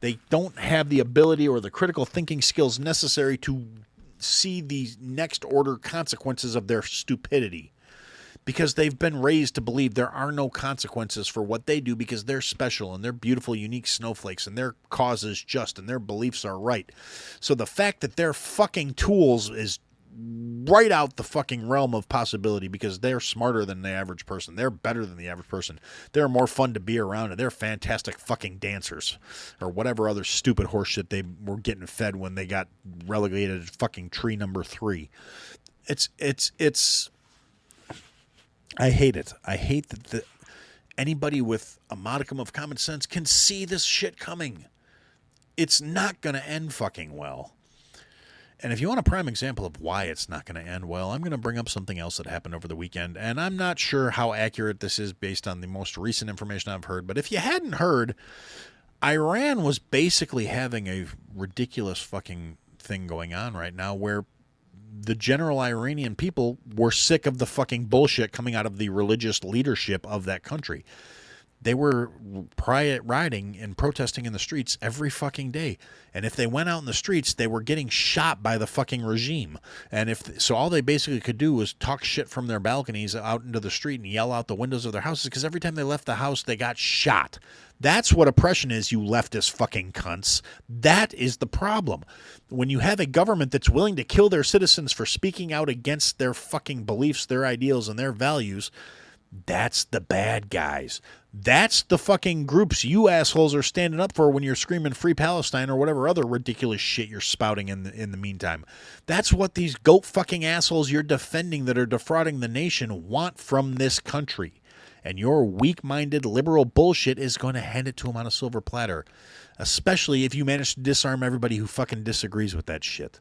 They don't have the ability or the critical thinking skills necessary to see the next order consequences of their stupidity. Because they've been raised to believe there are no consequences for what they do because they're special and they're beautiful, unique snowflakes and their cause is just and their beliefs are right. So the fact that they're fucking tools is right out the fucking realm of possibility because they're smarter than the average person. They're better than the average person. They're more fun to be around and they're fantastic fucking dancers or whatever other stupid horseshit they were getting fed when they got relegated to fucking tree number 3. It's I hate it. I hate that anybody with a modicum of common sense can see this shit coming. It's not going to end fucking well. And if you want a prime example of why it's not going to end well, I'm going to bring up something else that happened over the weekend. And I'm not sure how accurate this is based on the most recent information I've heard. But if you hadn't heard, Iran was basically having a ridiculous fucking thing going on right now where the general Iranian people were sick of the fucking bullshit coming out of the religious leadership of that country. They were rioting and protesting in the streets every fucking day. And if they went out in the streets, they were getting shot by the fucking regime. And so all they basically could do was talk shit from their balconies out into the street and yell out the windows of their houses because every time they left the house, they got shot. That's what oppression is, you leftist fucking cunts. That is the problem. When you have a government that's willing to kill their citizens for speaking out against their fucking beliefs, their ideals, and their values, that's the bad guys. That's the fucking groups you assholes are standing up for when you're screaming Free Palestine or whatever other ridiculous shit you're spouting in the meantime. That's what these goat fucking assholes you're defending that are defrauding the nation want from this country. And your weak-minded liberal bullshit is going to hand it to them on a silver platter. Especially if you manage to disarm everybody who fucking disagrees with that shit.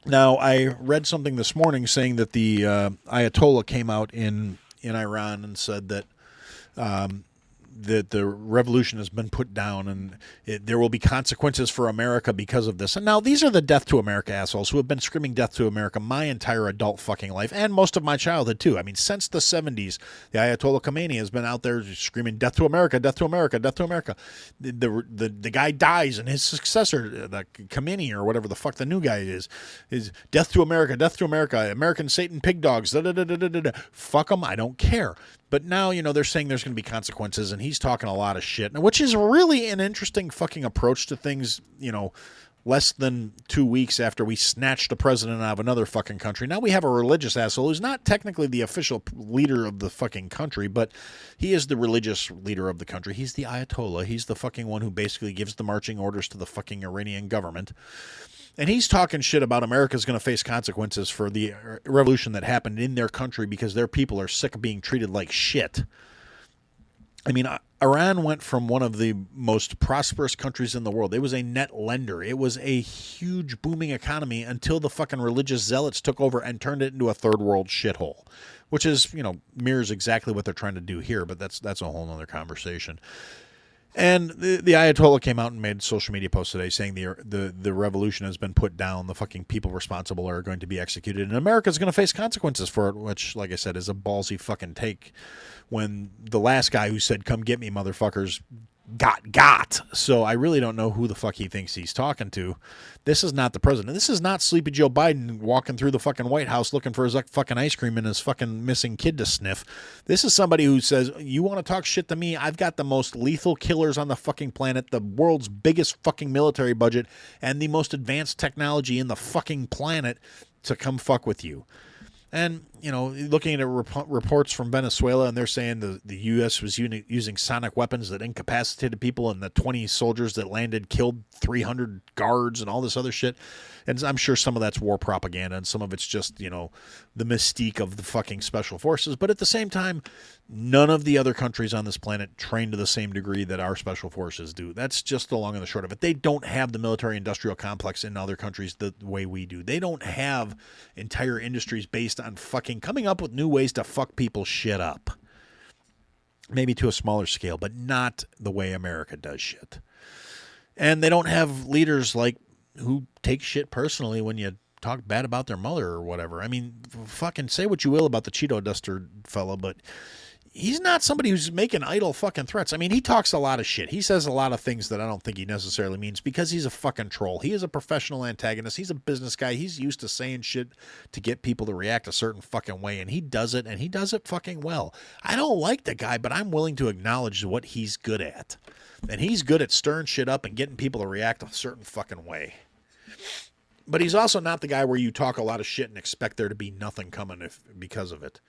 Now, I read something this morning saying that the Ayatollah came out in Iran and said that that the revolution has been put down and there will be consequences for America because of this. And now these are the Death to America assholes who have been screaming Death to America my entire adult fucking life and most of my childhood too. I mean, since the 70s, the Ayatollah Khomeini has been out there screaming Death to America, Death to America, Death to America. The guy dies and his successor, the Khomeini or whatever the fuck the new guy is Death to America, American Satan pig dogs, fuck them, I don't care. But now, they're saying there's going to be consequences, and he's talking a lot of shit, which is really an interesting fucking approach to things, less than 2 weeks after we snatched the president out of another fucking country. Now we have a religious asshole who's not technically the official leader of the fucking country, but he is the religious leader of the country. He's the Ayatollah. He's the fucking one who basically gives the marching orders to the fucking Iranian government. And he's talking shit about America's going to face consequences for the revolution that happened in their country because their people are sick of being treated like shit. I mean, Iran went from one of the most prosperous countries in the world. It was a net lender. It was a huge booming economy until the fucking religious zealots took over and turned it into a third world shithole, which is, mirrors exactly what they're trying to do here. But that's a whole nother conversation. And the Ayatollah came out and made a social media post today saying the revolution has been put down. The fucking people responsible are going to be executed. And America's going to face consequences for it, which, like I said, is a ballsy fucking take when the last guy who said, come get me, motherfuckers, got. So I really don't know who the fuck he thinks he's talking to. This is not the president. This is not Sleepy Joe Biden walking through the fucking White House looking for his fucking ice cream and his fucking missing kid to sniff. This is somebody who says, you want to talk shit to me? I've got the most lethal killers on the fucking planet, the world's biggest fucking military budget, and the most advanced technology in the fucking planet to come fuck with you. And looking at reports from Venezuela, and they're saying the U.S. was using sonic weapons that incapacitated people, and the 20 soldiers that landed killed 300 guards and all this other shit. And I'm sure some of that's war propaganda, and some of it's just, the mystique of the fucking special forces. But at the same time, none of the other countries on this planet train to the same degree that our special forces do. That's just the long and the short of it. They don't have the military-industrial complex in other countries the way we do. They don't have entire industries based on fucking coming up with new ways to fuck people's shit up. Maybe to a smaller scale, but not the way America does shit. And they don't have leaders who take shit personally when you talk bad about their mother or whatever. I mean, fucking say what you will about the Cheeto Duster fella, but he's not somebody who's making idle fucking threats. I mean, he talks a lot of shit. He says a lot of things that I don't think he necessarily means because he's a fucking troll. He is a professional antagonist. He's a business guy. He's used to saying shit to get people to react a certain fucking way, and he does it, and he does it fucking well. I don't like the guy, but I'm willing to acknowledge what he's good at. And he's good at stirring shit up and getting people to react a certain fucking way. But he's also not the guy where you talk a lot of shit and expect there to be nothing coming because of it.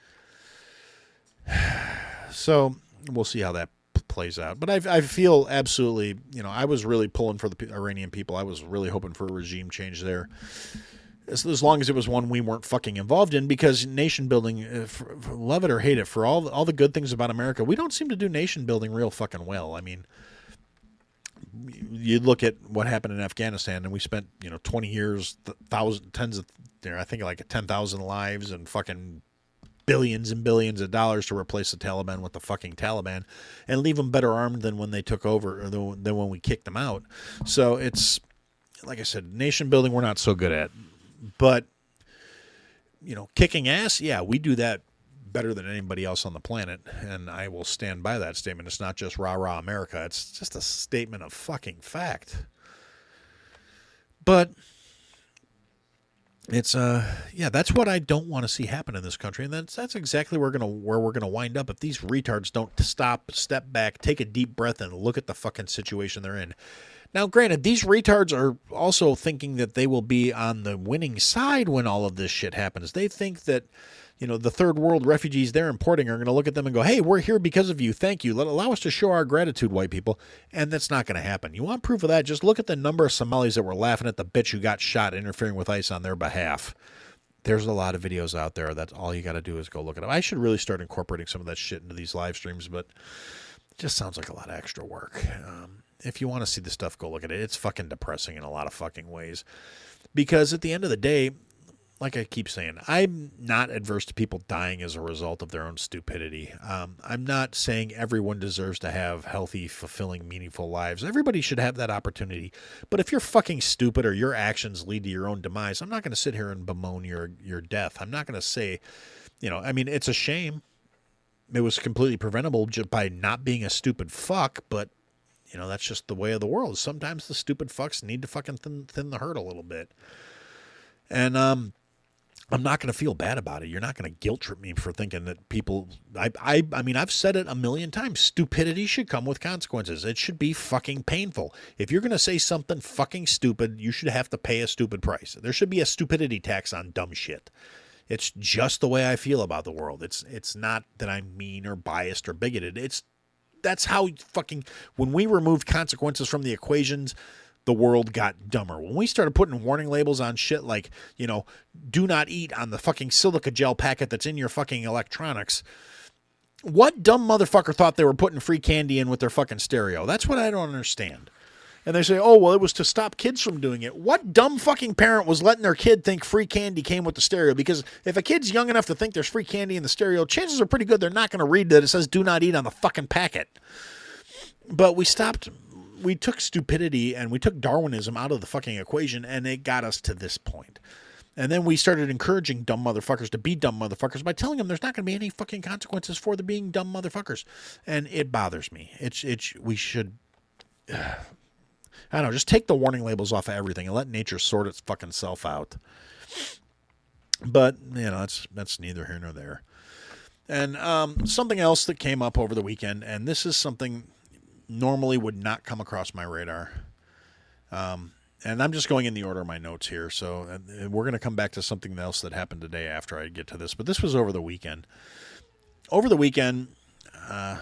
So we'll see how that plays out. But I feel absolutely, I was really pulling for the Iranian people. I was really hoping for a regime change there. As long as it was one we weren't fucking involved in, because nation building, love it or hate it, for all the good things about America, we don't seem to do nation building real fucking well. I mean, you look at what happened in Afghanistan, and we spent 20 years, tens of, I think like 10,000 lives and fucking billions and billions of dollars to replace the Taliban with the fucking Taliban and leave them better armed than when they took over or than when we kicked them out. So it's, like I said, nation building we're not so good at. But, kicking ass, yeah, we do that better than anybody else on the planet, and I will stand by that statement. It's not just rah-rah America. It's just a statement of fucking fact. But it's that's what I don't want to see happen in this country, and that's exactly where we're gonna wind up if these retards don't step back, take a deep breath, and look at the fucking situation they're in. Now, granted, these retards are also thinking that they will be on the winning side when all of this shit happens. They think that, the third world refugees they're importing are going to look at them and go, hey, we're here because of you. Thank you. Allow us to show our gratitude, white people. And that's not going to happen. You want proof of that? Just look at the number of Somalis that were laughing at the bitch who got shot interfering with ICE on their behalf. There's a lot of videos out there. That's all you got to do is go look at them. I should really start incorporating some of that shit into these live streams, but it just sounds like a lot of extra work. If you want to see the stuff, go look at it. It's fucking depressing in a lot of fucking ways. Because at the end of the day, like I keep saying, I'm not adverse to people dying as a result of their own stupidity. I'm not saying everyone deserves to have healthy, fulfilling, meaningful lives. Everybody should have that opportunity. But if you're fucking stupid or your actions lead to your own demise, I'm not going to sit here and bemoan your death. I'm not going to say, it's a shame. It was completely preventable just by not being a stupid fuck, but that's just the way of the world. Sometimes the stupid fucks need to fucking thin the herd a little bit. And I'm not going to feel bad about it. You're not going to guilt trip me for thinking that people, I mean, I've said it a million times. Stupidity should come with consequences. It should be fucking painful. If you're going to say something fucking stupid, you should have to pay a stupid price. There should be a stupidity tax on dumb shit. It's just the way I feel about the world. It's not that I'm mean or biased or bigoted. That's how fucking, when we removed consequences from the equations, the world got dumber. When we started putting warning labels on shit like, do not eat on the fucking silica gel packet that's in your fucking electronics, what dumb motherfucker thought they were putting free candy in with their fucking stereo? That's what I don't understand. And they say, oh, well, it was to stop kids from doing it. What dumb fucking parent was letting their kid think free candy came with the stereo? Because if a kid's young enough to think there's free candy in the stereo, chances are pretty good they're not going to read that it says do not eat on the fucking packet. But we took stupidity and we took Darwinism out of the fucking equation, and it got us to this point. And then we started encouraging dumb motherfuckers to be dumb motherfuckers by telling them there's not going to be any fucking consequences for them being dumb motherfuckers. And it bothers me. We should... I don't know, just take the warning labels off of everything and let nature sort its fucking self out. But, that's neither here nor there. And something else that came up over the weekend, and this is something normally would not come across my radar. and I'm just going in the order of my notes here. So we're going to come back to something else that happened today after I get to this. But this was over the weekend. Over the weekend,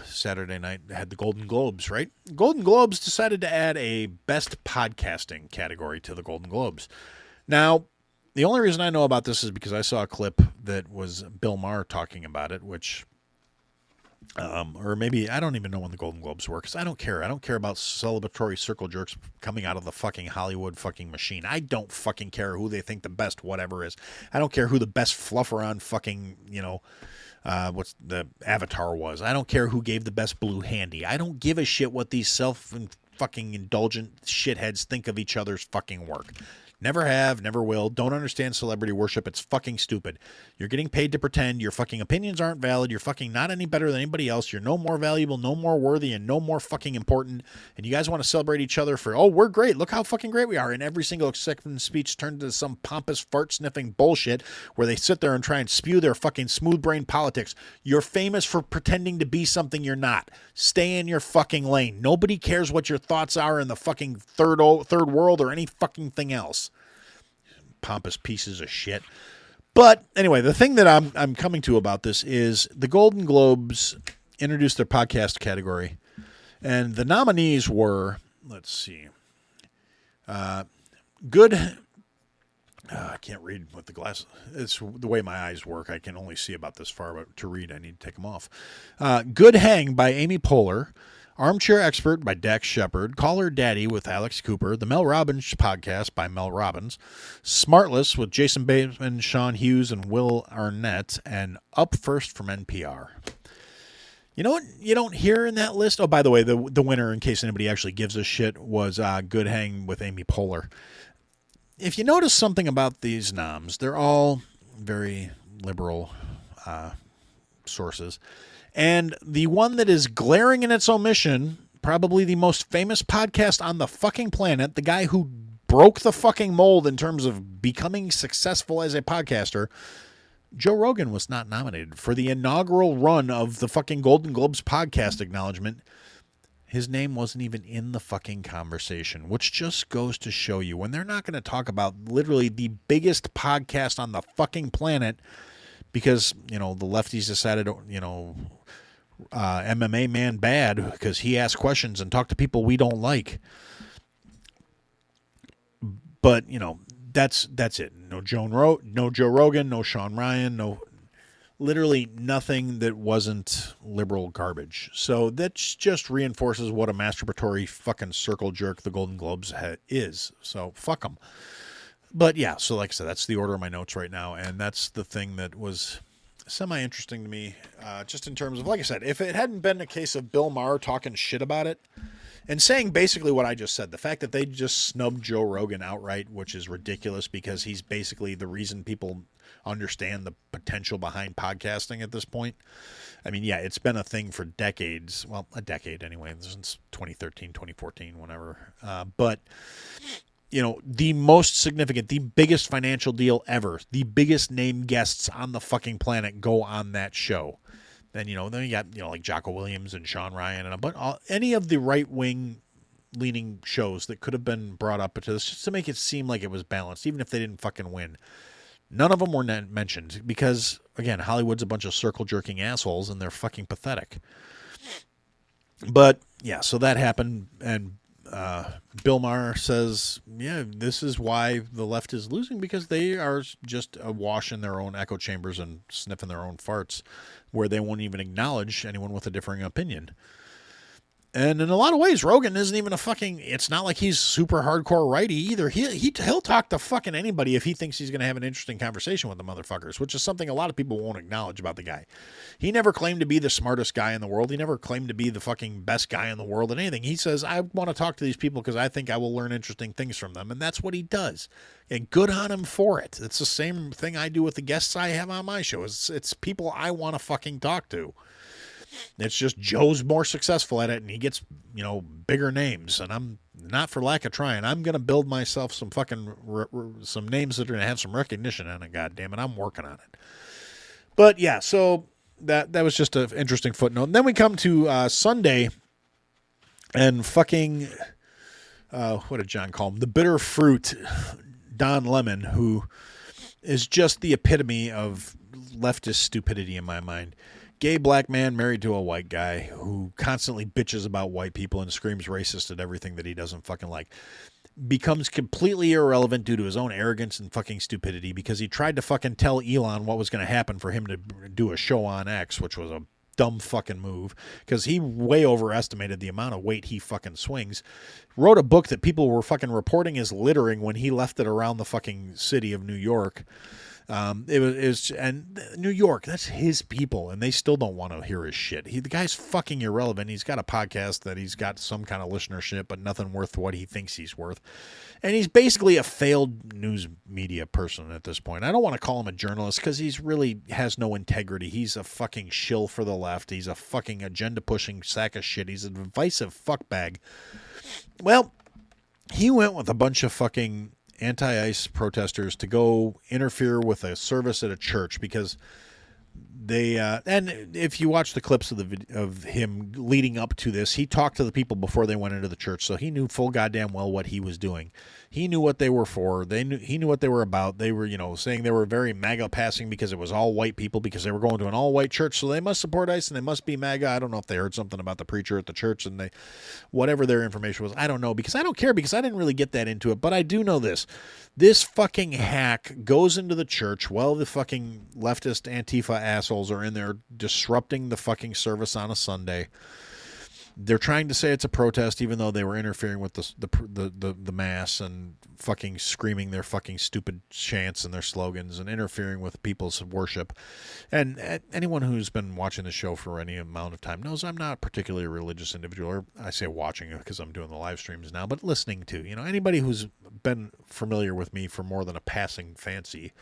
Saturday night, had the Golden Globes, right? Golden Globes decided to add a best podcasting category to the Golden Globes. Now, the only reason I know about this is because I saw a clip that was Bill Maher talking about it, which... or maybe, I don't even know when the Golden Globes were, because I don't care. I don't care about celebratory circle jerks coming out of the fucking Hollywood fucking machine. I don't fucking care who they think the best whatever is. I don't care who the best fluffer on fucking, what's the Avatar was. I don't care who gave the best blue handy. I don't give a shit what these fucking indulgent shitheads think of each other's fucking work. Never have, never will. Don't understand celebrity worship. It's fucking stupid. You're getting paid to pretend. Your fucking opinions aren't valid. You're fucking not any better than anybody else. You're no more valuable, no more worthy, and no more fucking important. And you guys want to celebrate each other for, oh, we're great. Look how fucking great we are. And every single acceptance speech turned into some pompous fart-sniffing bullshit where they sit there and try and spew their fucking smooth-brain politics. You're famous for pretending to be something you're not. Stay in your fucking lane. Nobody cares what your thoughts are in the fucking third world or any fucking thing else. Pompous pieces of shit. But anyway, the thing that I'm coming to about this is the Golden Globes introduced their podcast category, and the nominees were, let's see, good. I can't read with the glasses. It's the way my eyes work. I can only see about this far, but to read, I need to take them off. Good Hang by Amy Poehler. Armchair Expert by Dax Shepard, Call Her Daddy with Alex Cooper, The Mel Robbins Podcast by Mel Robbins, Smartless with Jason Bateman, Sean Hughes, and Will Arnett, and Up First from NPR. You know what you don't hear in that list? Oh, by the way, the winner, in case anybody actually gives a shit, was Good Hang with Amy Poehler. If you notice something about these noms, they're all very liberal sources. And the one that is glaring in its omission, probably the most famous podcast on the fucking planet, the guy who broke the fucking mold in terms of becoming successful as a podcaster, Joe Rogan was not nominated for the inaugural run of the fucking Golden Globes podcast acknowledgement. His name wasn't even in the fucking conversation, which just goes to show you when they're not going to talk about literally the biggest podcast on the fucking planet because, the lefties decided, MMA man bad because he asks questions and talk to people we don't like. But, that's it. No Joe Rogan, no Sean Ryan, literally nothing that wasn't liberal garbage. So that just reinforces what a masturbatory fucking circle jerk the Golden Globes is. So fuck them. But yeah, so like I said, that's the order of my notes right now. And that's the thing that was semi-interesting to me, just in terms of, like I said, if it hadn't been a case of Bill Maher talking shit about it and saying basically what I just said, the fact that they just snubbed Joe Rogan outright, which is ridiculous because he's basically the reason people understand the potential behind podcasting at this point. I mean, yeah, it's been a thing for decades. Well, a decade anyway, since 2013, 2014, whenever. But the most significant, the biggest financial deal ever, the biggest name guests on the fucking planet go on that show. Then, then you got, like Jocko Williams and Sean Ryan and any of the right-wing leaning shows that could have been brought up to this just to make it seem like it was balanced, even if they didn't fucking win. None of them were mentioned because, again, Hollywood's a bunch of circle-jerking assholes and they're fucking pathetic. But, yeah, so that happened, and Bill Maher says, yeah, this is why the left is losing, because they are just awash in their own echo chambers and sniffing their own farts where they won't even acknowledge anyone with a differing opinion. And in a lot of ways, Rogan isn't even it's not like he's super hardcore righty either. He'll talk to fucking anybody if he thinks he's going to have an interesting conversation with the motherfuckers, which is something a lot of people won't acknowledge about the guy. He never claimed to be the smartest guy in the world. He never claimed to be the fucking best guy in the world in anything. He says, I want to talk to these people because I think I will learn interesting things from them. And that's what he does. And good on him for it. It's the same thing I do with the guests I have on my show. It's people I want to fucking talk to. It's just Joe's more successful at it, and he gets, bigger names. And I'm not for lack of trying. I'm going to build myself some fucking some names that are going to have some recognition on it. God damn it, I'm working on it. But yeah, so that was just an interesting footnote. And then we come to Sunday, and fucking what did John call him? The bitter fruit, Don Lemon, who is just the epitome of leftist stupidity in my mind. Gay black man married to a white guy who constantly bitches about white people and screams racist at everything that he doesn't fucking like. Becomes completely irrelevant due to his own arrogance and fucking stupidity because he tried to fucking tell Elon what was going to happen for him to do a show on X, which was a dumb fucking move because he way overestimated the amount of weight he fucking swings. Wrote a book that people were fucking reporting as littering when he left it around the fucking city of New York. And New York, that's his people, and they still don't want to hear his shit. The guy's fucking irrelevant. He's got a podcast that he's got some kind of listenership, but nothing worth what he thinks he's worth. And he's basically a failed news media person at this point. I don't want to call him a journalist because he's really has no integrity. He's a fucking shill for the left. He's a fucking agenda-pushing sack of shit. He's a divisive fuckbag. Well, he went with a bunch of fucking anti-ICE protesters to go interfere with a service at a church because they and if you watch the clips of him leading up to this, he talked to the people before they went into the church, so he knew full goddamn well what he was doing. He knew what they were for. He knew what they were about. They were, saying they were very MAGA passing because it was all white people because they were going to an all white church, so they must support ICE and they must be MAGA. I don't know if they heard something about the preacher at the church and whatever their information was. I don't know because I don't care because I didn't really get that into it, but I do know this. This fucking hack goes into the church while the fucking leftist Antifa assholes are in there disrupting the fucking service on a Sunday. They're trying to say it's a protest, even though they were interfering with the mass and fucking screaming their fucking stupid chants and their slogans and interfering with people's worship. And anyone who's been watching the show for any amount of time knows I'm not particularly a religious individual. Or I say watching because I'm doing the live streams now, but listening to. Anybody who's been familiar with me for more than a passing fancy.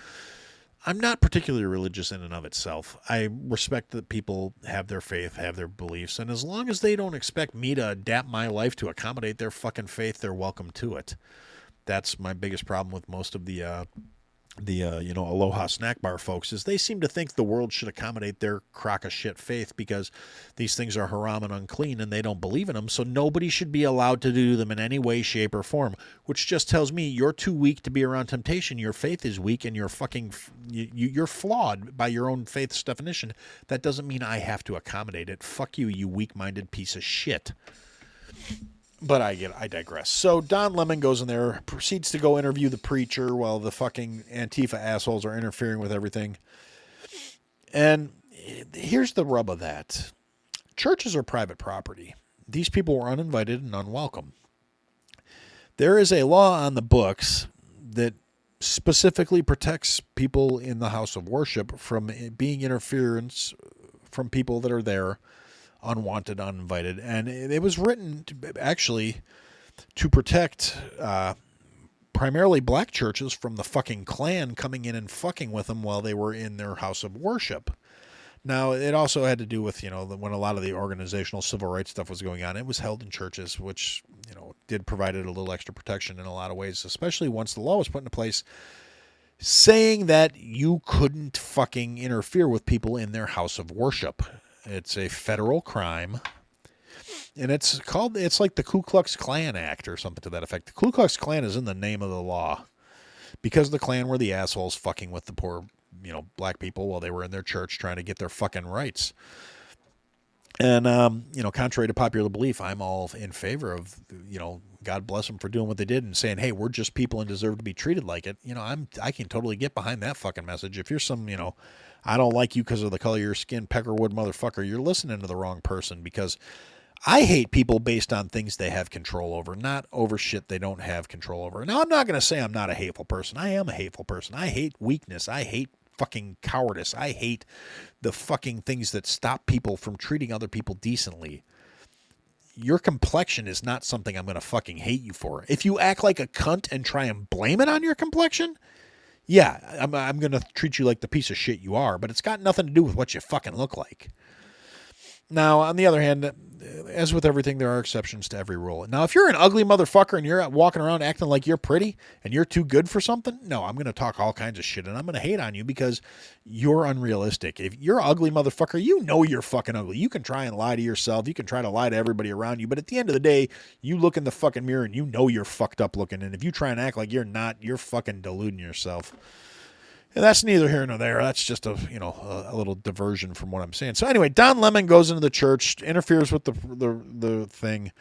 I'm not particularly religious in and of itself. I respect that people have their faith, have their beliefs, and as long as they don't expect me to adapt my life to accommodate their fucking faith, they're welcome to it. That's my biggest problem with most of the Aloha snack bar folks is they seem to think the world should accommodate their crock of shit faith because these things are haram and unclean and they don't believe in them, so nobody should be allowed to do them in any way, shape, or form, which just tells me you're too weak to be around temptation. Your faith is weak and you're fucking you're flawed by your own faith's definition. That doesn't mean I have to accommodate it. Fuck you, you weak-minded piece of shit. But I digress. So Don Lemon goes in there, proceeds to go interview the preacher while the fucking Antifa assholes are interfering with everything. And here's the rub of that. Churches are private property. These people were uninvited and unwelcome. There is a law on the books that specifically protects people in the house of worship from being interference from people that are there unwanted, uninvited, and it was written actually to protect primarily black churches from the fucking Klan coming in and fucking with them while they were in their house of worship. Now, it also had to do with, when a lot of the organizational civil rights stuff was going on, it was held in churches, which, did provided a little extra protection in a lot of ways, especially once the law was put into place saying that you couldn't fucking interfere with people in their house of worship. It's a federal crime, and it's like the Ku Klux Klan Act or something to that effect. The Ku Klux Klan is in the name of the law because the Klan were the assholes fucking with the poor, black people while they were in their church trying to get their fucking rights. And, contrary to popular belief, I'm all in favor of, God bless them for doing what they did and saying, hey, we're just people and deserve to be treated like it. I can totally get behind that fucking message. If you're some, I don't like you because of the color of your skin, Peckerwood motherfucker, you're listening to the wrong person because I hate people based on things they have control over, not over shit they don't have control over. Now, I'm not going to say I'm not a hateful person. I am a hateful person. I hate weakness. I hate fucking cowardice. I hate the fucking things that stop people from treating other people decently. Your complexion is not something I'm going to fucking hate you for. If you act like a cunt and try and blame it on your complexion, yeah, I'm going to treat you like the piece of shit you are, but it's got nothing to do with what you fucking look like. Now, on the other hand, as with everything, there are exceptions to every rule. Now, if you're an ugly motherfucker and you're walking around acting like you're pretty and you're too good for something, no, I'm going to talk all kinds of shit and I'm going to hate on you because you're unrealistic. If you're an ugly motherfucker, you know you're fucking ugly. You can try and lie to yourself. You can try to lie to everybody around you. But at the end of the day, you look in the fucking mirror and you know you're fucked up looking. And if you try and act like you're not, you're fucking deluding yourself. And that's neither here nor there. That's just a little diversion from what I'm saying. So anyway, Don Lemon goes into the church, interferes with the thing,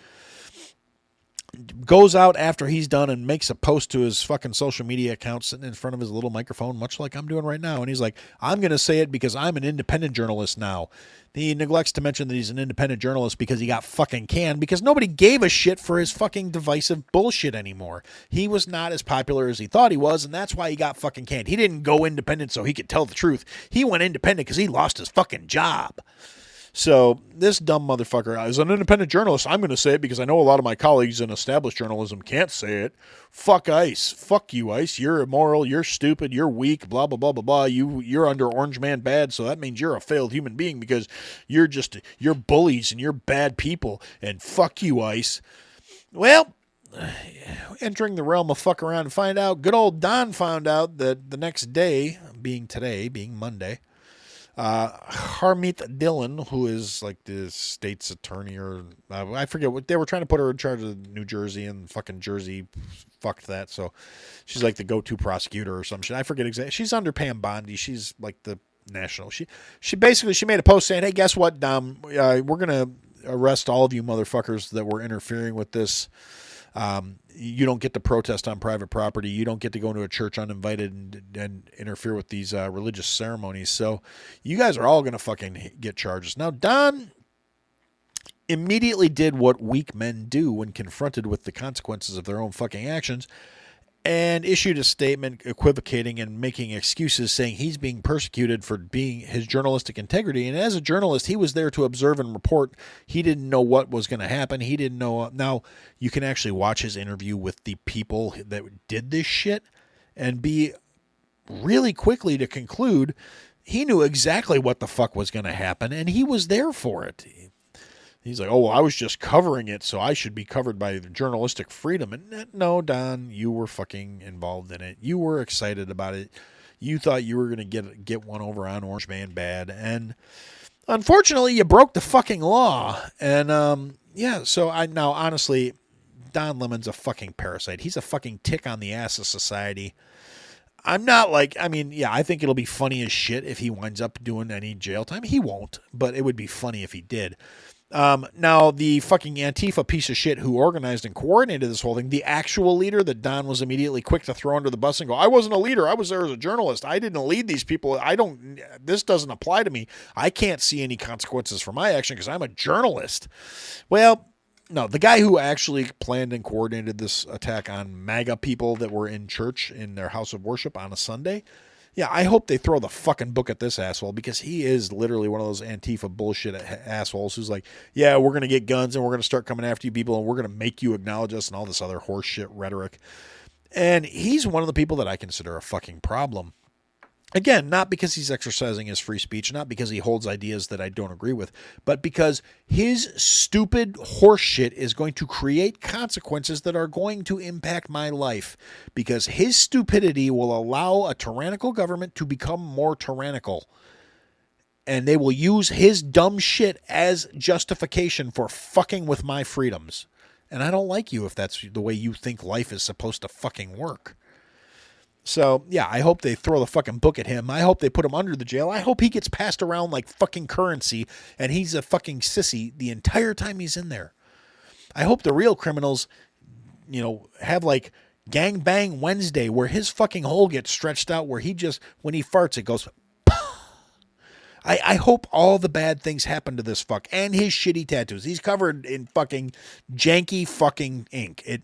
goes out after he's done and makes a post to his fucking social media account sitting in front of his little microphone, much like I'm doing right now. And he's like, I'm going to say it because I'm an independent journalist now. He neglects to mention that he's an independent journalist because he got fucking canned because nobody gave a shit for his fucking divisive bullshit anymore. He was not as popular as he thought he was, and that's why he got fucking canned. He didn't go independent so he could tell the truth. He went independent because he lost his fucking job. So this dumb motherfucker, as an independent journalist, I'm going to say it because I know a lot of my colleagues in established journalism can't say it. Fuck ICE. Fuck you, ICE. You're immoral. You're stupid. You're weak. Blah, blah, blah, blah, blah. You're under Orange Man bad, so that means you're a failed human being because you're bullies and you're bad people. And fuck you, ICE. Well, entering the realm of fuck around and find out, good old Don found out that the next day, being Monday, Harmeet Dillon, who is like the state's attorney, or I forget what they were trying to put her in charge of New Jersey, and fucking Jersey fucked that. So she's like the go-to prosecutor or some shit. I forget exactly. She's under Pam Bondi. She's like the national. She made a post saying, "Hey, guess what, Dom? We're gonna arrest all of you motherfuckers that were interfering with this. You don't get to protest on private property. You don't get to go into a church uninvited and interfere with these religious ceremonies. So you guys are all going to fucking get charges." Now, Don immediately did what weak men do when confronted with the consequences of their own fucking actions and issued a statement equivocating and making excuses, saying he's being persecuted for being his journalistic integrity. And as a journalist, he was there to observe and report. He didn't know what was going to happen. He didn't know. Now, you can actually watch his interview with the people that did this shit and be really quickly to conclude he knew exactly what the fuck was going to happen, and he was there for it. He's like, oh, well, I was just covering it, so I should be covered by journalistic freedom. And no, Don, you were fucking involved in it. You were excited about it. You thought you were going to get one over on Orange Man bad. And unfortunately, you broke the fucking law. And, so honestly, Don Lemon's a fucking parasite. He's a fucking tick on the ass of society. I'm not I think it'll be funny as shit if he winds up doing any jail time. He won't, but it would be funny if he did. Now, the fucking Antifa piece of shit who organized and coordinated this whole thing, the actual leader that Don was immediately quick to throw under the bus and go, I wasn't a leader. I was there as a journalist. I didn't lead these people. This doesn't apply to me. I can't see any consequences for my action because I'm a journalist. Well, no, the guy who actually planned and coordinated this attack on MAGA people that were in church in their house of worship on a Sunday, yeah, I hope they throw the fucking book at this asshole because he is literally one of those Antifa bullshit assholes who's like, yeah, we're going to get guns and we're going to start coming after you people and we're going to make you acknowledge us and all this other horse shit rhetoric. And he's one of the people that I consider a fucking problem. Again, not because he's exercising his free speech, not because he holds ideas that I don't agree with, but because his stupid horseshit is going to create consequences that are going to impact my life. Because his stupidity will allow a tyrannical government to become more tyrannical. And they will use his dumb shit as justification for fucking with my freedoms. And I don't like you if that's the way you think life is supposed to fucking work. So, yeah, I hope they throw the fucking book at him. I hope they put him under the jail. I hope he gets passed around like fucking currency and he's a fucking sissy the entire time he's in there. I hope the real criminals, have like Gang Bang Wednesday where his fucking hole gets stretched out where he just, when he farts, it goes. I hope all the bad things happen to this fuck and his shitty tattoos. He's covered in fucking janky fucking ink.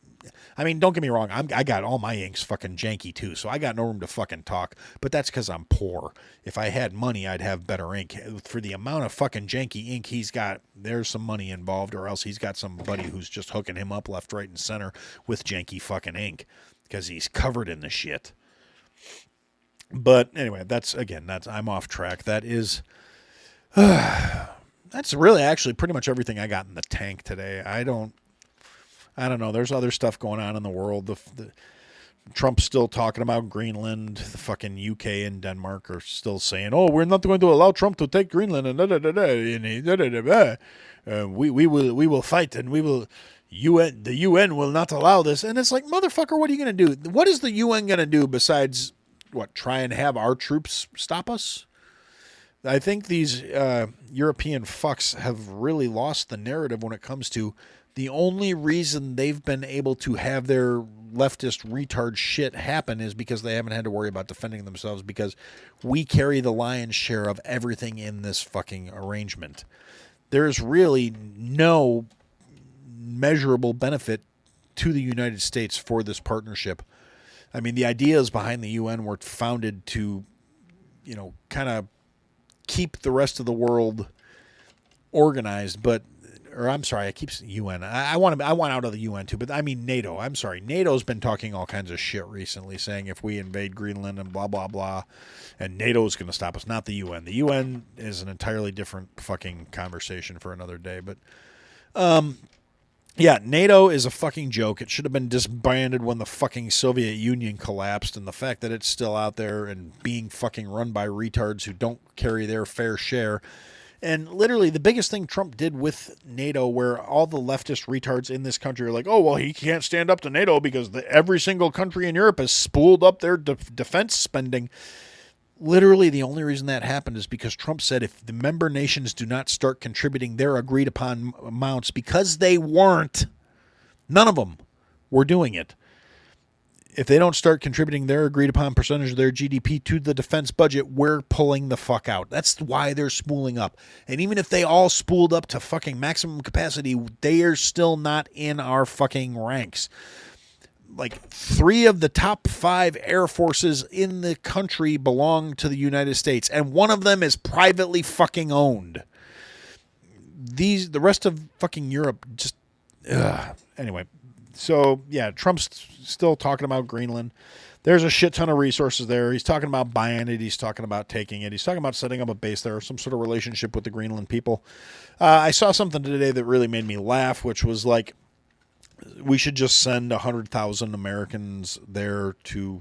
Don't get me wrong. I got all my inks fucking janky too, so I got no room to fucking talk. But that's because I'm poor. If I had money, I'd have better ink. For the amount of fucking janky ink he's got, there's some money involved, or else he's got somebody who's just hooking him up left, right, and center with janky fucking ink because he's covered in the shit. But anyway, that's I'm off track. That is, That's really actually pretty much everything I got in the tank today. I don't know. There's other stuff going on in the world. Trump's still talking about Greenland. The fucking UK and Denmark are still saying, "Oh, we're not going to allow Trump to take Greenland." And we will fight, and we will. The UN will not allow this. And it's like, motherfucker, what are you going to do? What is the UN going to do besides what? Try and have our troops stop us? I think these European fucks have really lost the narrative when it comes to the only reason they've been able to have their leftist retard shit happen is because they haven't had to worry about defending themselves, because we carry the lion's share of everything in this fucking arrangement. There's really no measurable benefit to the United States for this partnership. I mean, the ideas behind the UN were founded to, kind of keep the rest of the world organized, I keep saying UN. I want out of the UN too, but I mean NATO. I'm sorry. NATO's been talking all kinds of shit recently, saying if we invade Greenland and blah, blah, blah, and NATO's going to stop us, not the UN. The UN is an entirely different fucking conversation for another day, but yeah, NATO is a fucking joke. It should have been disbanded when the fucking Soviet Union collapsed, and the fact that it's still out there and being fucking run by retards who don't carry their fair share. And literally the biggest thing Trump did with NATO, where all the leftist retards in this country are like, oh, well, he can't stand up to NATO because every single country in Europe has spooled up their defense spending. Literally, the only reason that happened is because Trump said if the member nations do not start contributing their agreed upon amounts, because they weren't, none of them were doing it. If they don't start contributing their agreed upon percentage of their GDP to the defense budget, we're pulling the fuck out. That's why they're spooling up. And even if they all spooled up to fucking maximum capacity, they are still not in our fucking ranks. Like 3 of the top 5 air forces in the country belong to the United States, and one of them is privately fucking owned. The rest of fucking Europe just, anyway. So yeah, Trump's still talking about Greenland. There's a shit ton of resources there. He's talking about buying it. He's talking about taking it. He's talking about setting up a base there, some sort of relationship with the Greenland people. I saw something today that really made me laugh, which was like, we should just send 100,000 Americans there to,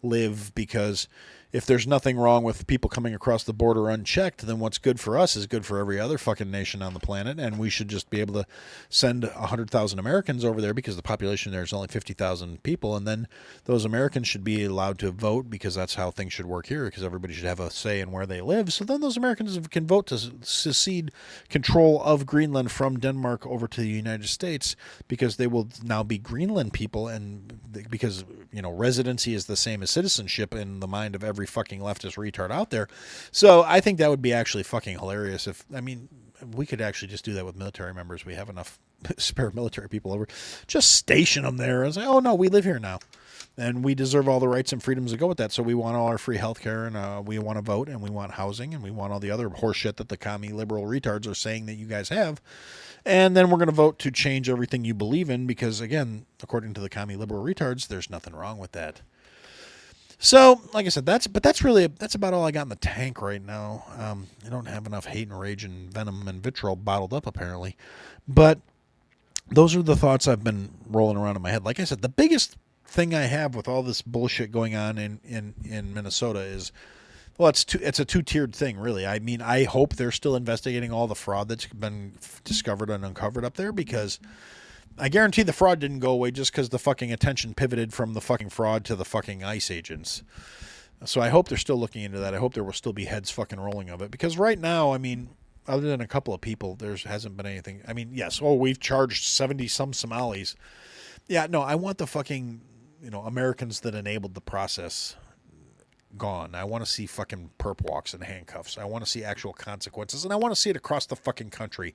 live, because if there's nothing wrong with people coming across the border unchecked, then what's good for us is good for every other fucking nation on the planet, and we should just be able to send 100,000 Americans over there because the population there is only 50,000 people, and then those Americans should be allowed to vote, because that's how things should work here, because everybody should have a say in where they live. So then those Americans can vote to secede control of Greenland from Denmark over to the United States, because they will now be Greenland people, and because residency is the same as citizenship in the mind of every fucking leftist retard out there. So I think that would be actually fucking hilarious. We could actually just do that with military members. We have enough spare military people over. Just station them there and say, oh no, we live here now, and we deserve all the rights and freedoms that go with that. So we want all our free health care, and we want to vote, and we want housing, and we want all the other horseshit that the commie liberal retards are saying that you guys have. And then we're going to vote to change everything you believe in, because again, according to the commie liberal retards, there's nothing wrong with that. So, like I said, that's about all I got in the tank right now. I don't have enough hate and rage and venom and vitriol bottled up, apparently. But those are the thoughts I've been rolling around in my head. Like I said, the biggest thing I have with all this bullshit going on in Minnesota is, well, it's a two-tiered thing, really. I mean, I hope they're still investigating all the fraud that's been discovered and uncovered up there, because I guarantee the fraud didn't go away just because the fucking attention pivoted from the fucking fraud to the fucking ICE agents. So I hope they're still looking into that. I hope there will still be heads fucking rolling of it, because right now, I mean, other than a couple of people, there hasn't been anything. I mean, yes, we've charged 70-some Somalis. Yeah, no, I want the fucking, Americans that enabled the process gone. I want to see fucking perp walks and handcuffs. I want to see actual consequences, and I want to see it across the fucking country,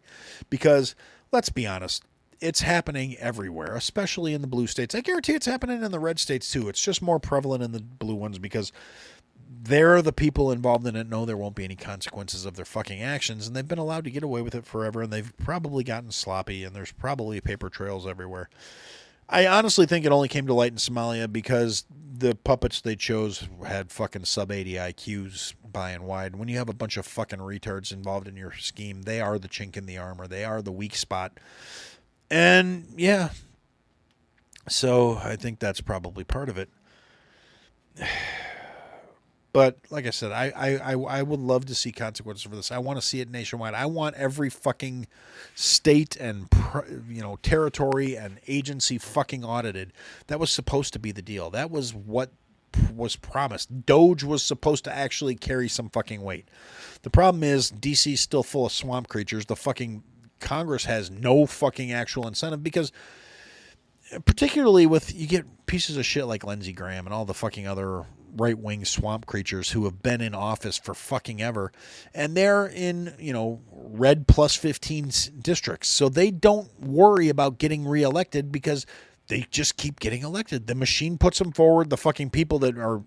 because let's be honest, it's happening everywhere, especially in the blue states. I guarantee it's happening in the red states too. It's just more prevalent in the blue ones, because they're the people involved in it know there won't be any consequences of their fucking actions, and they've been allowed to get away with it forever, and they've probably gotten sloppy, and there's probably paper trails everywhere. I honestly think it only came to light in Somalia because the puppets they chose had fucking sub-80 IQs by and wide. When you have a bunch of fucking retards involved in your scheme, they are the chink in the armor. They are the weak spot. And yeah, so I think that's probably part of it. But like I said, I would love to see consequences for this. I want to see it nationwide. I want every fucking state and territory and agency fucking audited. That was supposed to be the deal. That was what was promised. Doge was supposed to actually carry some fucking weight. The problem is DC's still full of swamp creatures. The fucking Congress has no fucking actual incentive because particularly with you get pieces of shit like Lindsey Graham and all the fucking other right-wing swamp creatures who have been in office for fucking ever, and they're in, red plus 15 districts, so they don't worry about getting reelected because they just keep getting elected. The machine puts them forward. The fucking people that are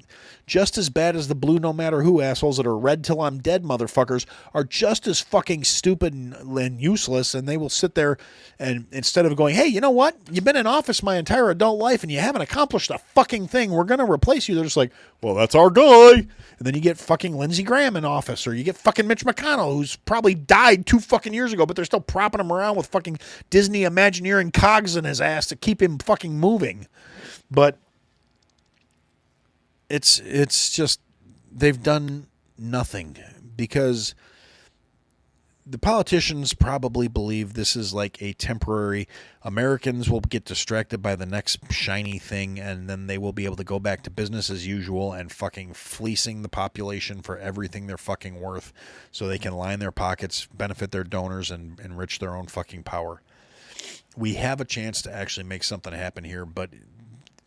just as bad as the blue no matter who assholes that are red till I'm dead motherfuckers are just as fucking stupid and useless, and they will sit there and instead of going, hey, you know what? You've been in office my entire adult life and you haven't accomplished a fucking thing. We're going to replace you. They're just like, well, that's our guy. And then you get fucking Lindsey Graham in office, or you get fucking Mitch McConnell, who's probably died 2 fucking years ago, but they're still propping him around with fucking Disney Imagineering cogs in his ass to keep him fucking moving. But it's just they've done nothing because the politicians probably believe this is like a temporary. Americans will get distracted by the next shiny thing, and then they will be able to go back to business as usual and fucking fleecing the population for everything they're fucking worth so they can line their pockets, benefit their donors, and enrich their own fucking power. We have a chance to actually make something happen here, but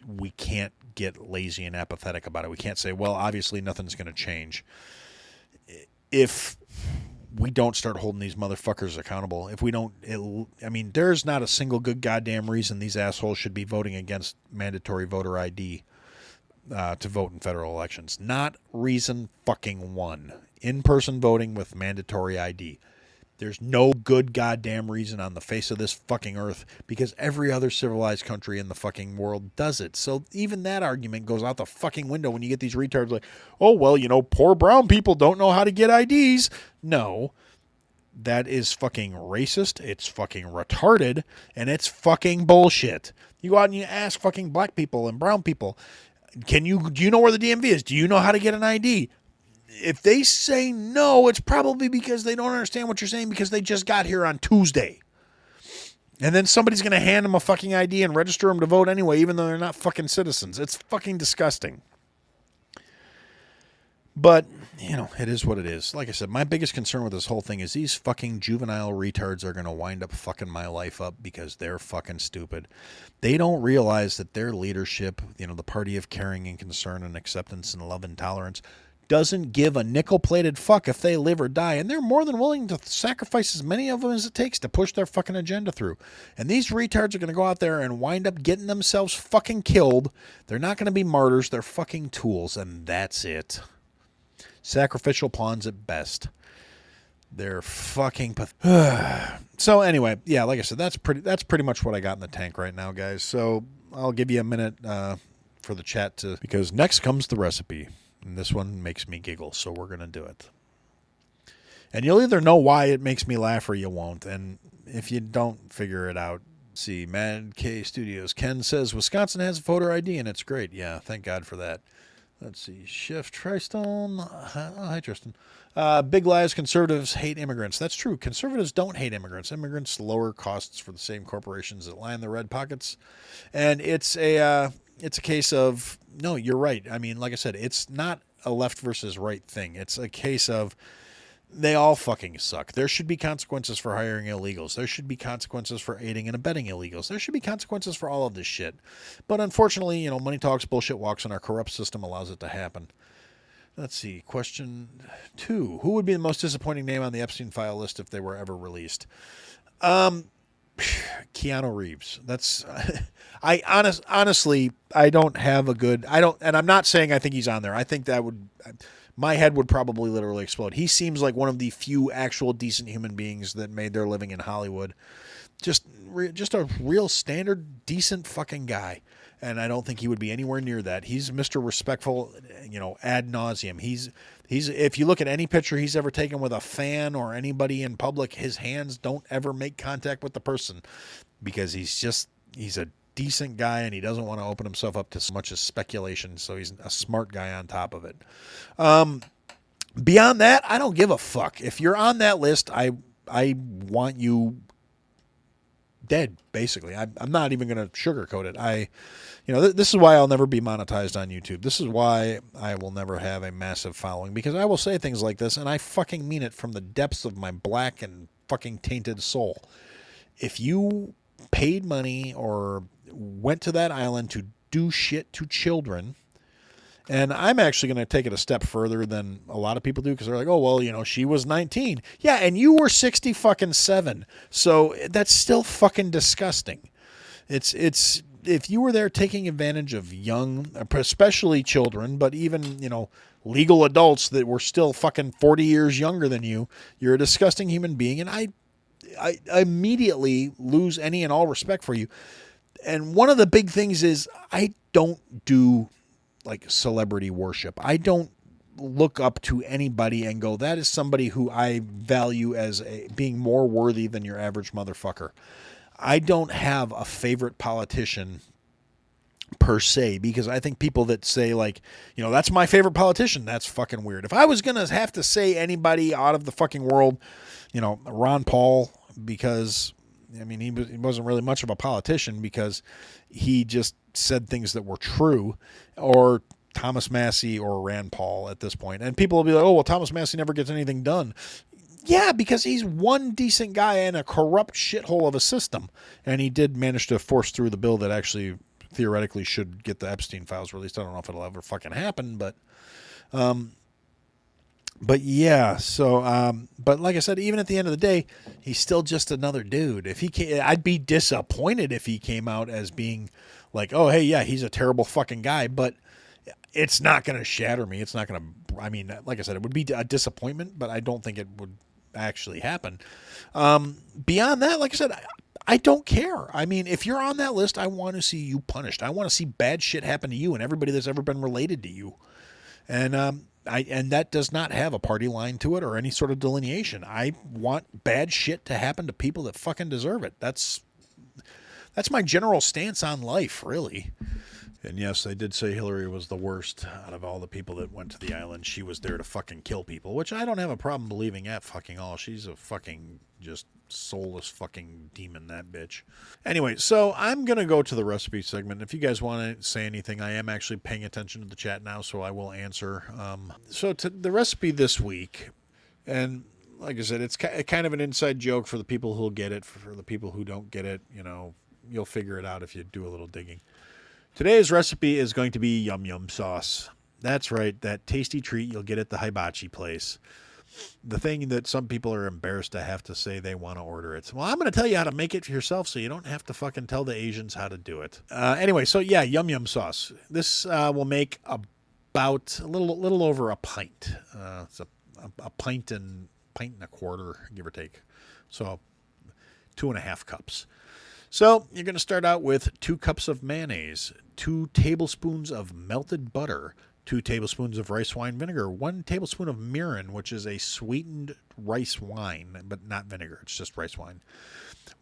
we can't get lazy and apathetic about it. We can't say, well, obviously nothing's going to change. If we don't start holding these motherfuckers accountable, if we don't, there's not a single good goddamn reason these assholes should be voting against mandatory voter ID to vote in federal elections. Not reason fucking one. In-person voting with mandatory ID. There's no good goddamn reason on the face of this fucking earth because every other civilized country in the fucking world does it. So even that argument goes out the fucking window when you get these retards like, oh, well, poor brown people don't know how to get IDs. No, that is fucking racist. It's fucking retarded, and it's fucking bullshit. You go out and you ask fucking black people and brown people, do you know where the DMV is? Do you know how to get an ID? If they say no, it's probably because they don't understand what you're saying because they just got here on Tuesday. And then somebody's going to hand them a fucking ID and register them to vote anyway, even though they're not fucking citizens. It's fucking disgusting. But, it is what it is. Like I said, my biggest concern with this whole thing is these fucking juvenile retards are going to wind up fucking my life up because they're fucking stupid. They don't realize that their leadership, the party of caring and concern and acceptance and love and tolerance, doesn't give a nickel-plated fuck if they live or die, and they're more than willing to sacrifice as many of them as it takes to push their fucking agenda through. And these retards are going to go out there and wind up getting themselves fucking killed. They're not going to be martyrs. They're fucking tools, and that's it. Sacrificial pawns at best. They're fucking So anyway, yeah, like I said, that's pretty much what I got in the tank right now, guys. So I'll give you a minute for the chat because next comes the recipe. And this one makes me giggle, so we're going to do it. And you'll either know why it makes me laugh or you won't. And if you don't figure it out, see, Mad K Studios. Ken says, Wisconsin has a voter ID, and it's great. Yeah, thank God for that. Let's see. Chef Tristone. Hi, Tristan. Big lies. Conservatives hate immigrants. That's true. Conservatives don't hate immigrants. Immigrants lower costs for the same corporations that line the red pockets. And it's a case of, no, you're right. I mean, like I said, it's not a left versus right thing. It's a case of they all fucking suck. There should be consequences for hiring illegals. There should be consequences for aiding and abetting illegals. There should be consequences for all of this shit. But unfortunately, money talks, bullshit walks, and our corrupt system allows it to happen. Let's see. Question 2. Who would be the most disappointing name on the Epstein file list if they were ever released? Keanu Reeves. That's honestly, I don't have a good, and I'm not saying I think he's on there. I think that my head would probably literally explode. He seems like one of the few actual decent human beings that made their living in Hollywood. Just a real standard, decent fucking guy. and I don't think he would be anywhere near that. He's Mr. Respectful, ad nauseum. He's if you look at any picture he's ever taken with a fan or anybody in public, his hands don't ever make contact with the person because he's a decent guy and he doesn't want to open himself up to so much as speculation. So he's a smart guy on top of it. Beyond that, I don't give a fuck. If you're on that list, I want you dead, basically. I'm not even going to sugarcoat it. This is why I'll never be monetized on YouTube. This is why I will never have a massive following, because I will say things like this, and I fucking mean it from the depths of my black and fucking tainted soul. If you paid money or went to that island to do shit to children, and I'm actually going to take it a step further than a lot of people do, because they're like, oh, well, she was 19. Yeah, and you were 60 fucking 7. So that's still fucking disgusting. It's if you were there taking advantage of young, especially children, but even, legal adults that were still fucking 40 years younger than you, you're a disgusting human being. And I immediately lose any and all respect for you. And one of the big things is I don't do like celebrity worship. I don't look up to anybody and go, that is somebody who I value as being more worthy than your average motherfucker. I don't have a favorite politician per se, because I think people that say like, that's my favorite politician, that's fucking weird. If I was going to have to say anybody out of the fucking world, Ron Paul, because he wasn't really much of a politician because he just said things that were true, or Thomas Massey or Rand Paul at this point. And people will be like, oh, well, Thomas Massey never gets anything done. Yeah, because he's one decent guy in a corrupt shithole of a system. And he did manage to force through the bill that actually theoretically should get the Epstein files released. I don't know if it'll ever fucking happen, but yeah, so, but like I said, even at the end of the day, he's still just another dude. If he came, I'd be disappointed if he came out as being like, oh, hey, yeah, he's a terrible fucking guy, but it's not going to shatter me. It's not going to, like I said, it would be a disappointment, but I don't think it would actually happen. Beyond that, like I said, I don't care. If you're on that list, I want to see you punished. I want to see bad shit happen to you and everybody that's ever been related to you. And that does not have a party line to it or any sort of delineation. I want bad shit to happen to people that fucking deserve it. That's my general stance on life, really. And yes, they did say Hillary was the worst out of all the people that went to the island. She was there to fucking kill people, which I don't have a problem believing at fucking all. She's a fucking just soulless fucking demon, that bitch. Anyway, so I'm going to go to the recipe segment. If you guys want to say anything, I am actually paying attention to the chat now, so I will answer. So to the recipe this week, and like I said, it's kind of an inside joke for the people who'll get it. For the people who don't get it, you'll figure it out if you do a little digging. Today's recipe is going to be yum yum sauce. That's right, that tasty treat you'll get at the hibachi place. The thing that some people are embarrassed to have to say they want to order it. Well, I'm going to tell you how to make it for yourself so you don't have to fucking tell the Asians how to do it. Anyway, so yeah, yum yum sauce. This will make about a little over a pint. It's a pint and a quarter, give or take. So 2.5 cups. So you're going to start out with 2 cups of mayonnaise, 2 tablespoons of melted butter, 2 tablespoons of rice wine vinegar, 1 tablespoon of mirin, which is a sweetened rice wine, but not vinegar. It's just rice wine.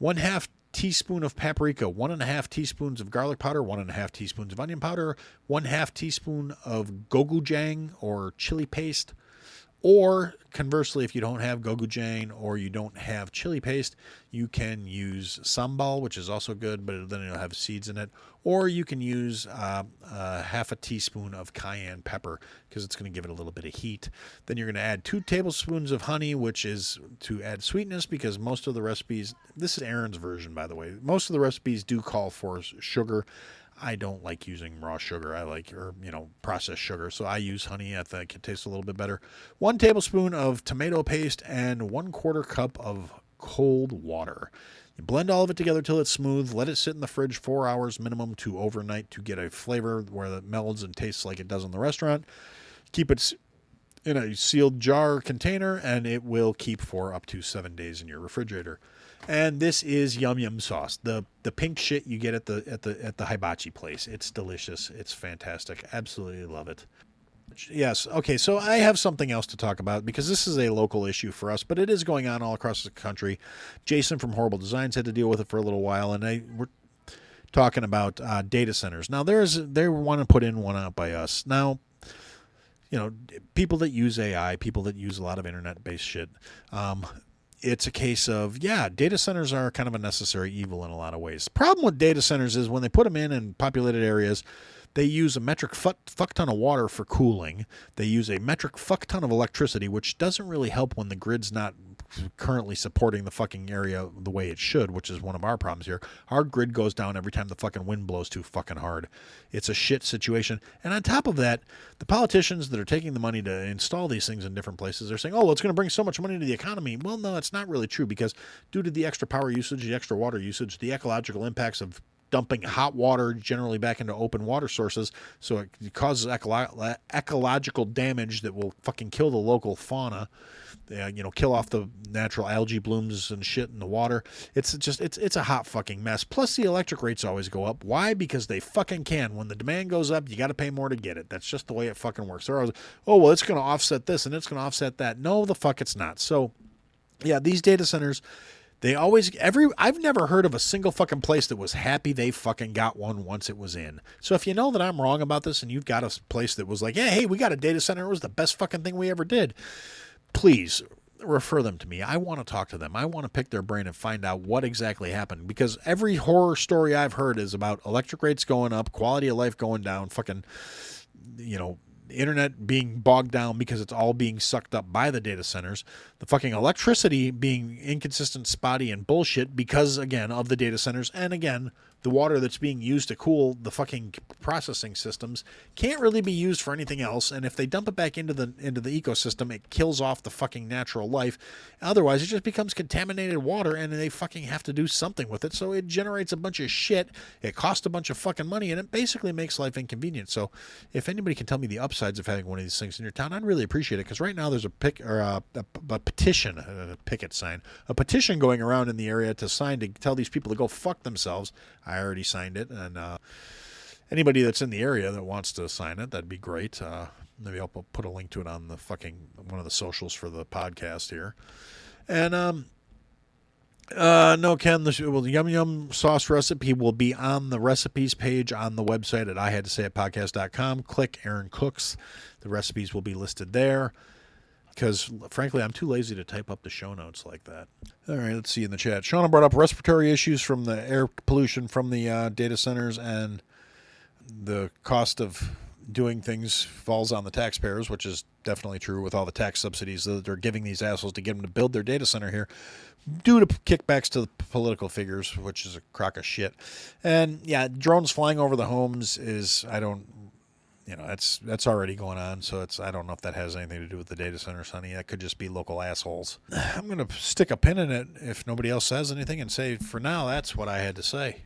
1/2 teaspoon of paprika, 1.5 teaspoons of garlic powder, 1.5 teaspoons of onion powder, 1/2 teaspoon of gochujang or chili paste. Or conversely, if you don't have gochujang or you don't have chili paste, you can use sambal, which is also good, but then it'll have seeds in it. Or you can use 1/2 teaspoon of cayenne pepper because it's going to give it a little bit of heat. Then you're going to add 2 tablespoons of honey, which is to add sweetness, because most of the recipes, this is Aaron's version, by the way, most of the recipes do call for sugar. I don't like using raw sugar. I like, processed sugar. So I use honey. I think it tastes a little bit better. 1 tablespoon of tomato paste and 1/4 cup of cold water. You blend all of it together till it's smooth. Let it sit in the fridge 4 hours minimum to overnight to get a flavor where it melds and tastes like it does in the restaurant. Keep it in a sealed jar or container, and it will keep for up to 7 days in your refrigerator. And this is yum yum sauce, the pink shit you get at the hibachi place. It's delicious. It's fantastic. Absolutely love it. Yes. Okay. So I have something else to talk about because this is a local issue for us, but it is going on all across the country. Jason from Horrible Designs had to deal with it for a little while, and we're talking about data centers. Now they want to put in one out by us. Now, people that use AI, people that use a lot of internet-based shit. It's a case of, data centers are kind of a necessary evil in a lot of ways. The problem with data centers is when they put them in populated areas, they use a metric fuck ton of water for cooling. They use a metric fuck ton of electricity, which doesn't really help when the grid's not currently supporting the fucking area the way it should, which is one of our problems here. Our grid goes down every time the fucking wind blows too fucking hard. It's a shit situation. And on top of that, the politicians that are taking the money to install these things in different places are saying, oh, well, it's going to bring so much money to the economy. Well, no, it's not really true because due to the extra power usage, the extra water usage, the ecological impacts of dumping hot water generally back into open water sources, so it causes ecological damage that will fucking kill the local fauna, kill off the natural algae blooms and shit in the water. It's a hot fucking mess. Plus the electric rates always go up. Why? Because they fucking can. When the demand goes up, you got to pay more to get it. That's just the way it fucking works. They're always, oh, well, it's going to offset this and it's going to offset that. No, the fuck it's not. So yeah, these data centers, I've never heard of a single fucking place that was happy they fucking got one once it was in. So if you know that I'm wrong about this and you've got a place that was like, yeah, hey, we got a data center, it was the best fucking thing we ever did, please refer them to me. I want to talk to them. I want to pick their brain and find out what exactly happened, because every horror story I've heard is about electric rates going up, quality of life going down, fucking, the internet being bogged down because it's all being sucked up by the data centers, the fucking electricity being inconsistent, spotty, and bullshit because, again, of the data centers, and again, the water that's being used to cool the fucking processing systems can't really be used for anything else, and if they dump it back into the ecosystem, it kills off the fucking natural life. Otherwise, it just becomes contaminated water, and they fucking have to do something with it, so it generates a bunch of shit, it costs a bunch of fucking money, and it basically makes life inconvenient. So if anybody can tell me the upsides of having one of these things in your town, I'd really appreciate it, because right now there's a petition, a picket sign, a petition going around in the area to sign to tell these people to go fuck themselves. I already signed it, and anybody that's in the area that wants to sign it, that'd be great. Maybe I'll put a link to it on the fucking one of the socials for the podcast here. And no, Ken, the yum yum sauce recipe will be on the recipes page on the website at ihadtosayitpodcast.com. Click Aaron Cooks. The recipes will be listed there, because, frankly, I'm too lazy to type up the show notes like that. All right, let's see in the chat. Shauna brought up respiratory issues from the air pollution from the data centers, and the cost of doing things falls on the taxpayers, which is definitely true with all the tax subsidies that they're giving these assholes to get them to build their data center here, due to kickbacks to the political figures, which is a crock of shit. And, yeah, drones flying over the homes is, that's already going on, so I don't know if that has anything to do with the data centers, honey. That could just be local assholes. I'm going to stick a pin in it if nobody else says anything and say, for now, that's what I had to say.